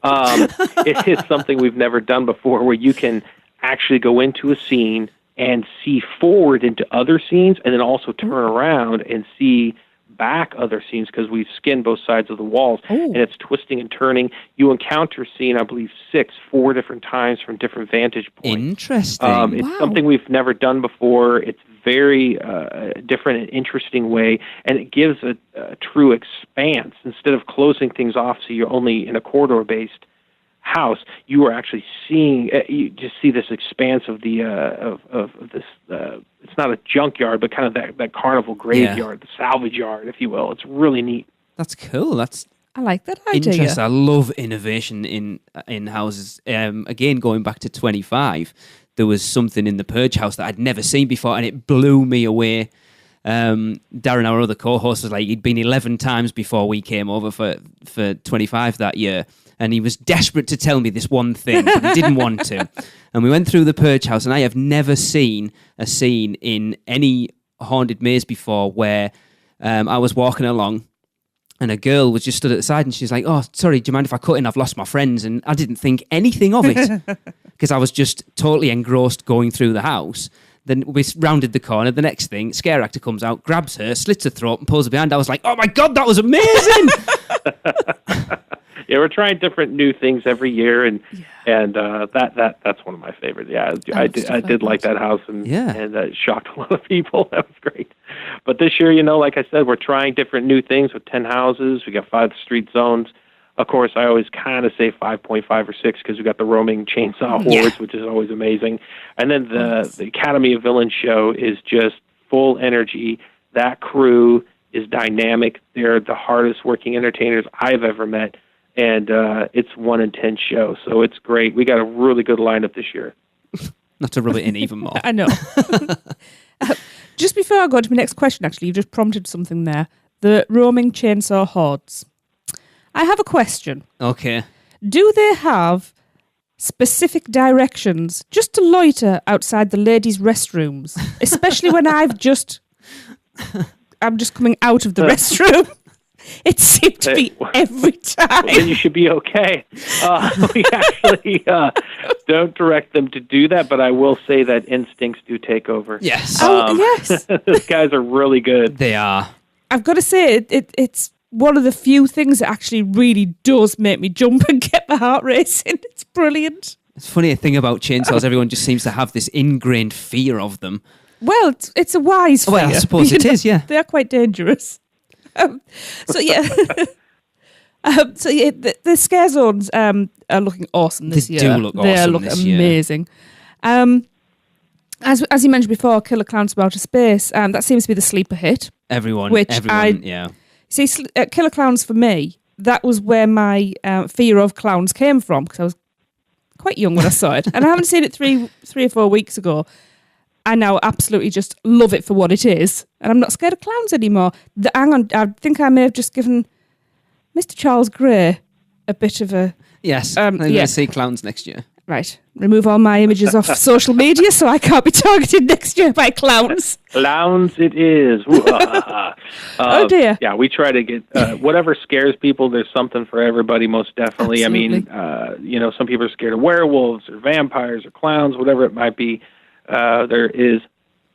it is something we've never done before, where you can actually go into a scene and see forward into other scenes, and then also turn around and see back other scenes, because we've skinned both sides of the walls, and it's twisting and turning. You encounter scene, I believe, 4 different times from different vantage points. Interesting. It's something we've never done before. It's very different and interesting way, and it gives a true expanse. Instead of closing things off so you're only in a corridor-based house, you are actually seeing, you just see this expanse of the of this it's not a junkyard, but kind of that carnival graveyard, the salvage yard, if you will. It's really neat. That's cool. I like that idea. Interesting. I love innovation in houses. Again, going back to 25, there was something in the Purge house that I'd never seen before, and it blew me away. Darren, our other co-host, was like, he'd been 11 times before we came over for 25 that year, and he was desperate to tell me this one thing, but he didn't want to. And we went through the Purge house, and I have never seen a scene in any haunted maze before where I was walking along, and a girl was just stood at the side, and she's like, "Oh, sorry, do you mind if I cut in? I've lost my friends." And I didn't think anything of it, because I was just totally engrossed going through the house. Then we rounded the corner. The next thing, scare actor comes out, grabs her, slits her throat, and pulls her behind. I was like, "Oh my God, that was amazing!" Yeah, we're trying different new things every year, and that's one of my favorites. Yeah, I did like that house, and it shocked a lot of people. That was great. But this year, like I said, we're trying different new things with 10 houses. We got 5 street zones. Of course, I always kind of say 5.5 or 6 because we got the roaming chainsaw hordes, which is always amazing. And then the Academy of Villains show is just full energy. That crew is dynamic. They're the hardest working entertainers I've ever met. And it's 1 in 10 show, so it's great. We got a really good lineup this year. Not to rub it in even more. I know. Just before I go to my next question, actually, you've just prompted something there. The roaming chainsaw hordes. I have a question. Okay. Do they have specific directions just to loiter outside the ladies' restrooms, especially when I'm just coming out of the restroom? It seemed to be every time. Well, then you should be okay. We actually don't direct them to do that, but I will say that instincts do take over. Yes. Yes. Those guys are really good. They are. I've got to say, it's one of the few things that actually really does make me jump and get my heart racing. It's brilliant. It's funny, a thing about chainsaws, everyone just seems to have this ingrained fear of them. Well, it's a wise fear. Well, I suppose it is, yeah. They are quite dangerous. The scare zones are looking awesome this year. They do look awesome. They look amazing. As you mentioned before, Killer Clowns from Outer Space. That seems to be the sleeper hit. Everyone, yeah. See, Killer Clowns for me, that was where my fear of clowns came from, because I was quite young when I saw it, and I haven't seen it three or 4 weeks ago. I now absolutely just love it for what it is, and I'm not scared of clowns anymore. Hang on, I think I may have just given Mr. Charles Gray a bit of a... Yes, I'm going to see clowns next year. Right, remove all my images off social media so I can't be targeted next year by clowns. Clowns it is. Oh dear. Yeah, we try to get whatever scares people. There's something for everybody, most definitely. Absolutely. I mean, some people are scared of werewolves or vampires or clowns, whatever it might be. There is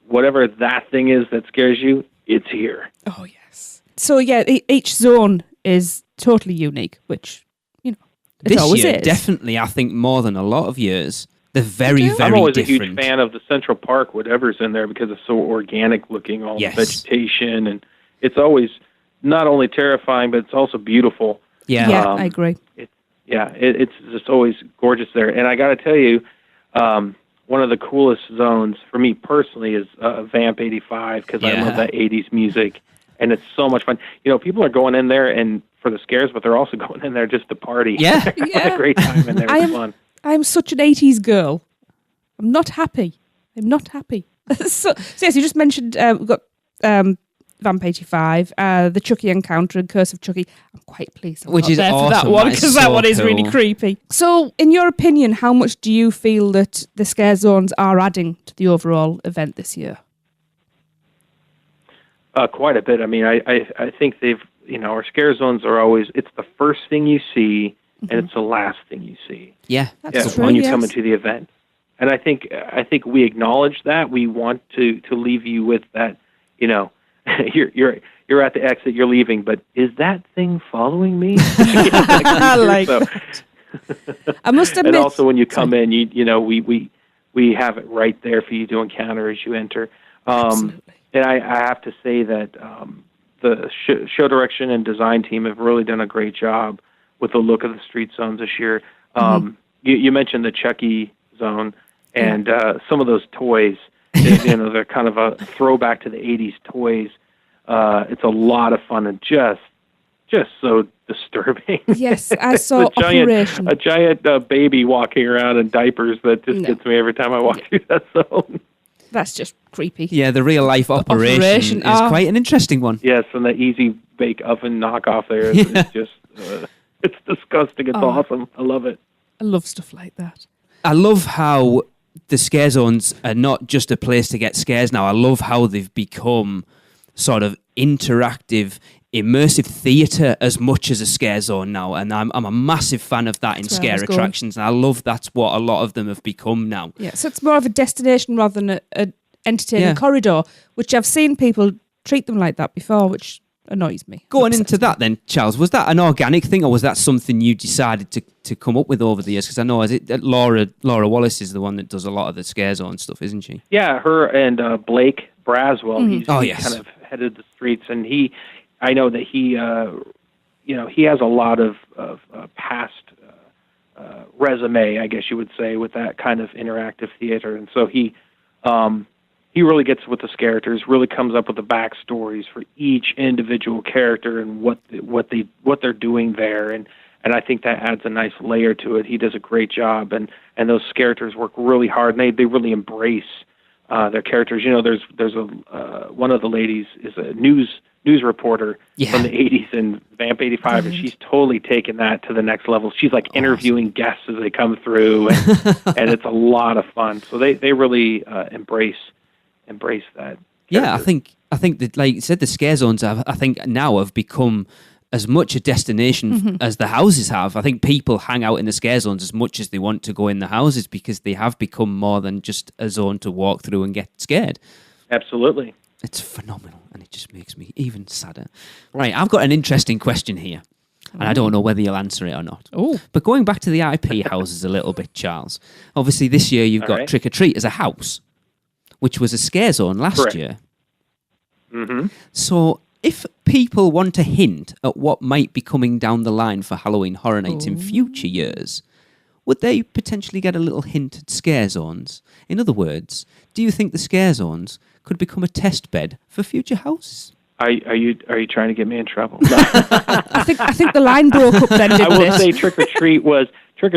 whatever that thing is that scares you, it's here. Oh, yes. So, yeah, each zone is totally unique, which, it this always year, is. definitely, I think, more than a lot of years. They're very, very different. I'm always a huge fan of the Central Park, whatever's in there, because it's so organic looking, all the vegetation, and it's always not only terrifying, but it's also beautiful. Yeah, yeah, I agree. It's just always gorgeous there. And I got to tell you, one of the coolest zones for me personally is Vamp 85 because I love that 80s music, and it's so much fun. People are going in there and for the scares, but they're also going in there just to party. Yeah. Having a great time in there. It's fun. I'm such an 80s girl. I'm not happy. So yes, you just mentioned we've got Vamp 85, the Chucky Encounter and Curse of Chucky. I'm quite pleased I'm Which not is there for awesome. that one, That is because that so one is really cool. creepy. So in your opinion, how much do you feel that the scare zones are adding to the overall event this year? Quite a bit. I mean, I think they've, our scare zones are always, it's the first thing you see and it's the last thing you see. Yeah. That's true, when you yes. come into the event. And I think we acknowledge that. We want to leave you with that, you're at the exit, you're leaving, but is that thing following me? Like so, I must admit. and also when you come in, we have it right there for you to encounter as you enter. Absolutely. And I have to say that the show direction and design team have really done a great job with the look of the street zones this year. You mentioned the Chucky zone, and some of those toys, they're kind of a throwback to the 80s toys. It's a lot of fun and just so disturbing. Yes, I saw Operation. A giant baby walking around in diapers that just gets me every time I walk through that zone. That's just creepy. Yeah, the real life operation is quite an interesting one. Yes, and the Easy Bake Oven knockoff there is just, it's disgusting. It's awesome. I love it. I love stuff like that. I love how the scare zones are not just a place to get scares now. I love how they've become sort of interactive, immersive theatre as much as a scare zone now. And I'm a massive fan of that in That's where I scare was going. attractions. And I love that's what a lot of them have become now. Yeah, so it's more of a destination rather than an entertaining corridor, which I've seen people treat them like that before, which annoys me. Going Upsets into me. that then, Charles, was that an organic thing or was that something you decided to come up with over the years? Because I know Laura Wallace is the one that does a lot of the scare zone stuff, isn't she? Yeah, her and Blake Braswell, he's yes. kind of headed the streets, and I know that he has a lot of past resume, I guess you would say, with that kind of interactive theater, and so he really gets with the characters, really comes up with the backstories for each individual character and what they're doing there, and I think that adds a nice layer to it. He does a great job, and those characters work really hard, and they really embrace their characters. There's one of the ladies is a news reporter from the 80s in Vamp 85, and she's totally taken that to the next level. She's like interviewing guests as they come through, and it's a lot of fun. So they really embrace that. Yeah, I think that, like you said, the scare zones I think now have become as much a destination as the houses have. I think people hang out in the scare zones as much as they want to go in the houses because they have become more than just a zone to walk through and get scared. Absolutely. It's phenomenal, and it just makes me even sadder. Right, I've got an interesting question here, and I don't know whether you'll answer it or not. Oh. But going back to the IP houses a little bit, Charles, obviously this year you've got Trick or Treat as a house, which was a scare zone last year. Mm-hmm. So if people want a hint at what might be coming down the line for Halloween Horror Nights in future years, would they potentially get a little hint at scare zones? In other words, do you think the scare zones could become a test bed for future houses? Are you trying to get me in trouble? I think the line broke up then, didn't I will it? say Trick or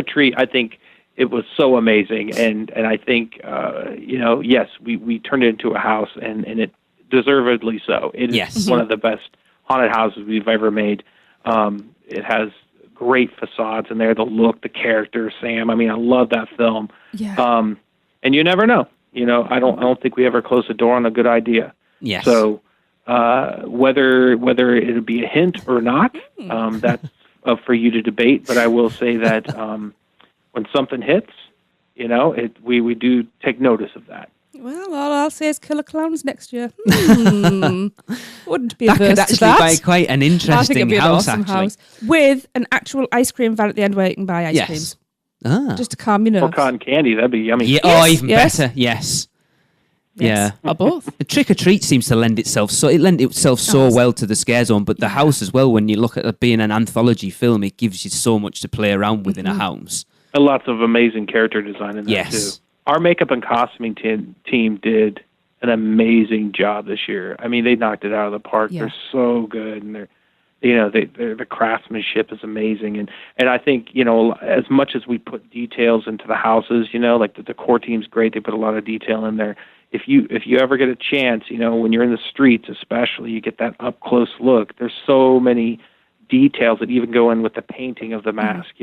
Treat. I think it was so amazing, and I think yes, we turned it into a house, and it deservedly so. It is one of the best haunted houses we've ever made. It has great facades in there, the look, the character, Sam. I mean, I love that film. Yeah. And you never know. I don't think we ever close the door on a good idea. Yes. So whether it'll be a hint or not, that's up for you to debate. But I will say that when something hits, we do take notice of that. Well, all I'll say is Killer Clowns next year. Wouldn't be that averse could to actually that. be quite an I think it'd interesting be an house, awesome actually. house with an actual ice cream van at the end where you can buy ice creams. Ah. Just to calm your Or nerves. cotton candy, that'd be yummy. Yeah, Yes, even yes. better. Yes. Yes. Yeah. Or both. The Trick or Treat seems to lend itself so well to the scare zone, but the house as well. When you look at it being an anthology film, it gives you so much to play around with in a house. And lots of amazing character design in there, too. our makeup and costuming team did an amazing job this year. I mean, they knocked it out of the park. Yeah. They're so good, and the craftsmanship is amazing. And I think, as much as we put details into the houses, like the core team's great. They put a lot of detail in there. If you ever get a chance, when you're in the streets, especially, you get that up close look. There's so many details that even go in with the painting of the mask.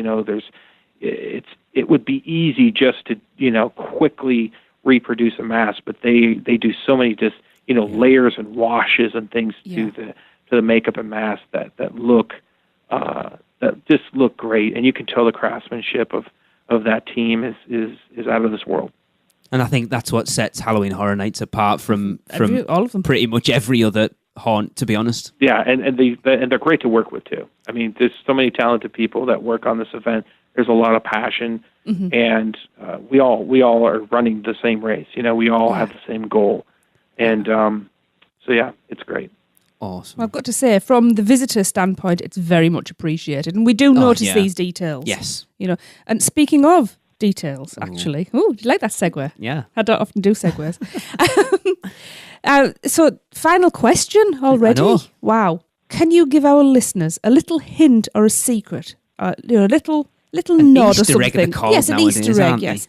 It would be easy just to quickly reproduce a mask, but they do so many just layers and washes and things to the makeup and mask that just look great, and you can tell the craftsmanship of that team is out of this world. And I think that's what sets Halloween Horror Nights apart from all of them. pretty much every other haunt, to be honest. Yeah, and they're great to work with too. I mean, there's so many talented people that work on this event. There's a lot of passion, and we all are running the same race. We all have the same goal, and so yeah, it's great. Awesome. Well, I've got to say, from the visitor standpoint, it's very much appreciated, and we do notice these details. Yes. And speaking of details, actually, do you like that segue? Yeah. I don't often do segues. So, final question already. I know. Wow. Can you give our listeners a little hint or a secret? A little nod or Easter egg something. they're called Yes, an nowadays, Easter egg, aren't they? yes.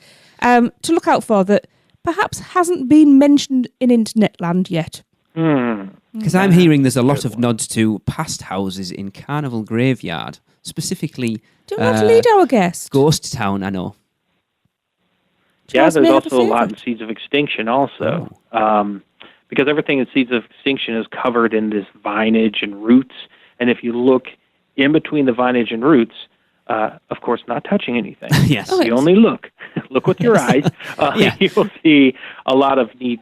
To look out for that perhaps hasn't been mentioned in Internet land yet. Because I'm hearing there's a lot of nods to past houses in Carnival Graveyard, specifically Do you want to lead our guest? Ghost Town, I know. Yeah, Charles there's may have also a lot in favourite. Seeds of Extinction also. Because everything in Seeds of Extinction is covered in this vinage and roots. And if you look in between the vinage and roots, of course, not touching anything. Yes. Oh, You only look with your eyes. You'll see a lot of neat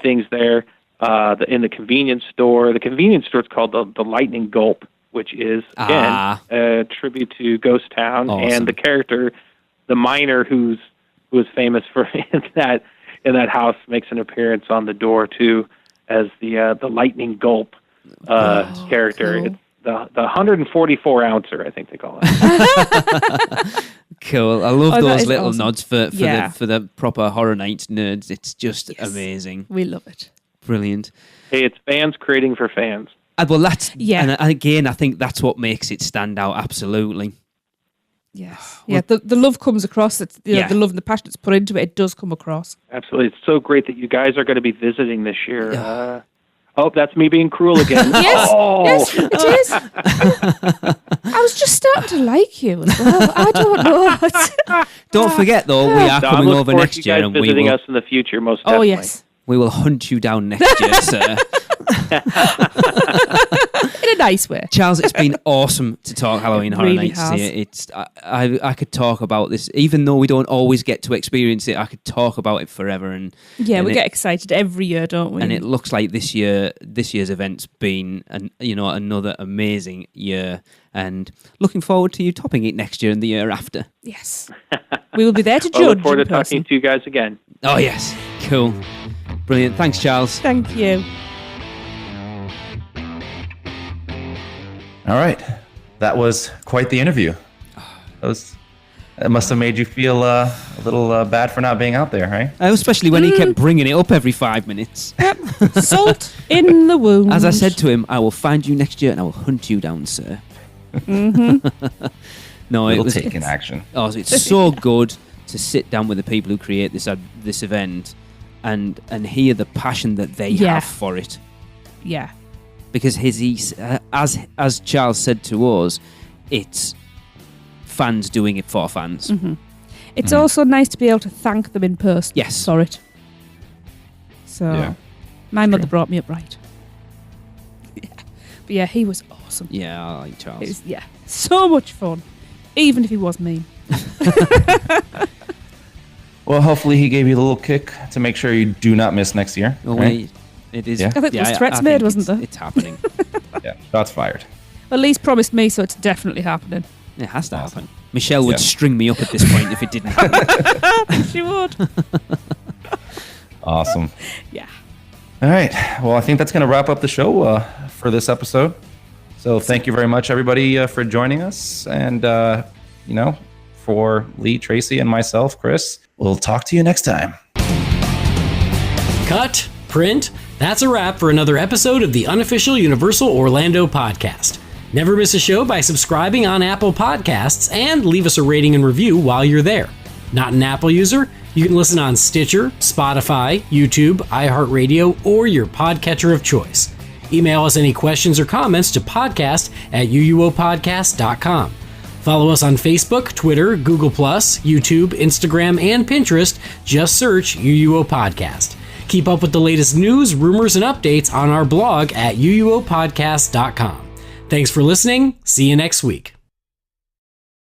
things there. In the convenience store. The convenience store is called the Lightning Gulp, which is, again, a tribute to Ghost Town. Awesome. And the character, the miner who was famous for in that house, makes an appearance on the door, too, as the Lightning Gulp character. Cool. It's the 144-ouncer, I think they call it. Cool. I love that those is little awesome. nods for Yeah. the proper Horror Nights nerds. It's just Yes. amazing. We love it. Brilliant. Hey, it's fans creating for fans. Well, that's Yeah. And again, I think that's what makes it stand out. Absolutely. Yes. Yeah, the love comes across. It's, Yeah. the love and the passion that's put into it, it does come across. Absolutely. It's so great that you guys are going to be visiting this year. That's me being cruel again. Yes, Oh. yes, it is. I was just starting to like you as well. I don't know. Don't forget though, we are So I'm coming looking over forward next to you year, guys and we visiting will us in the future, most Oh, definitely. yes. we will hunt you down next year, sir. In a nice way. Charles, it's been awesome to talk Halloween Horror really Nights has. here. It's I could talk about this, even though we don't always get to experience it. I could talk about it forever, and Yeah, and we it- get excited every year, don't we? And it looks like this year's event's been another amazing year, and looking forward to you topping it next year and the year after. Yes. We will be there to I judge look forward to in person. talking to you guys again. Oh yes, cool, brilliant. Thanks, Charles. Thank you. All right. That was quite the interview. It must have made you feel a little bad for not being out there, right? Especially when he kept bringing it up every 5 minutes. Salt in the wound. As I said to him, I will find you next year and I will hunt you down, sir. No, it Little was taking action. Oh, it's so good to sit down with the people who create this event and hear the passion that they Yeah. have for it. Yeah. Because as Charles said to us, it's fans doing it for fans. It's also nice to be able to thank them in person Yes. for it. So, Yeah. my mother brought me up right. Yeah. But yeah, he was awesome. Yeah, I like Charles. It was, so much fun. Even if he was mean. Well, hopefully he gave you the little kick to make sure you do not miss next year. Oh, right? wait, it is. Yeah. I think there was threats I made, think wasn't it's- there? It's happening. Yeah, shots fired. At least promised me, so it's definitely happening. It has to happen. Michelle would Yeah. string me up at this point if it didn't happen. I think she would. Awesome. Yeah. All right. Well, I think that's going to wrap up the show for this episode. So thank you very much, everybody, for joining us. And, for Lee, Tracy, and myself, Chris, We'll talk to you next time. Cut, print. That's a wrap for another episode of the Unofficial Universal Orlando podcast. Never miss a show by subscribing on Apple Podcasts and leave us a rating and review while you're there. Not an Apple user? You can listen on Stitcher, Spotify, YouTube, iHeartRadio, or your podcatcher of choice. Email us any questions or comments to podcast@uuopodcast.com. Follow us on Facebook, Twitter, Google+, YouTube, Instagram, and Pinterest. Just search UUO Podcast. Keep up with the latest news, rumors, and updates on our blog at uuopodcast.com. Thanks for listening. See you next week.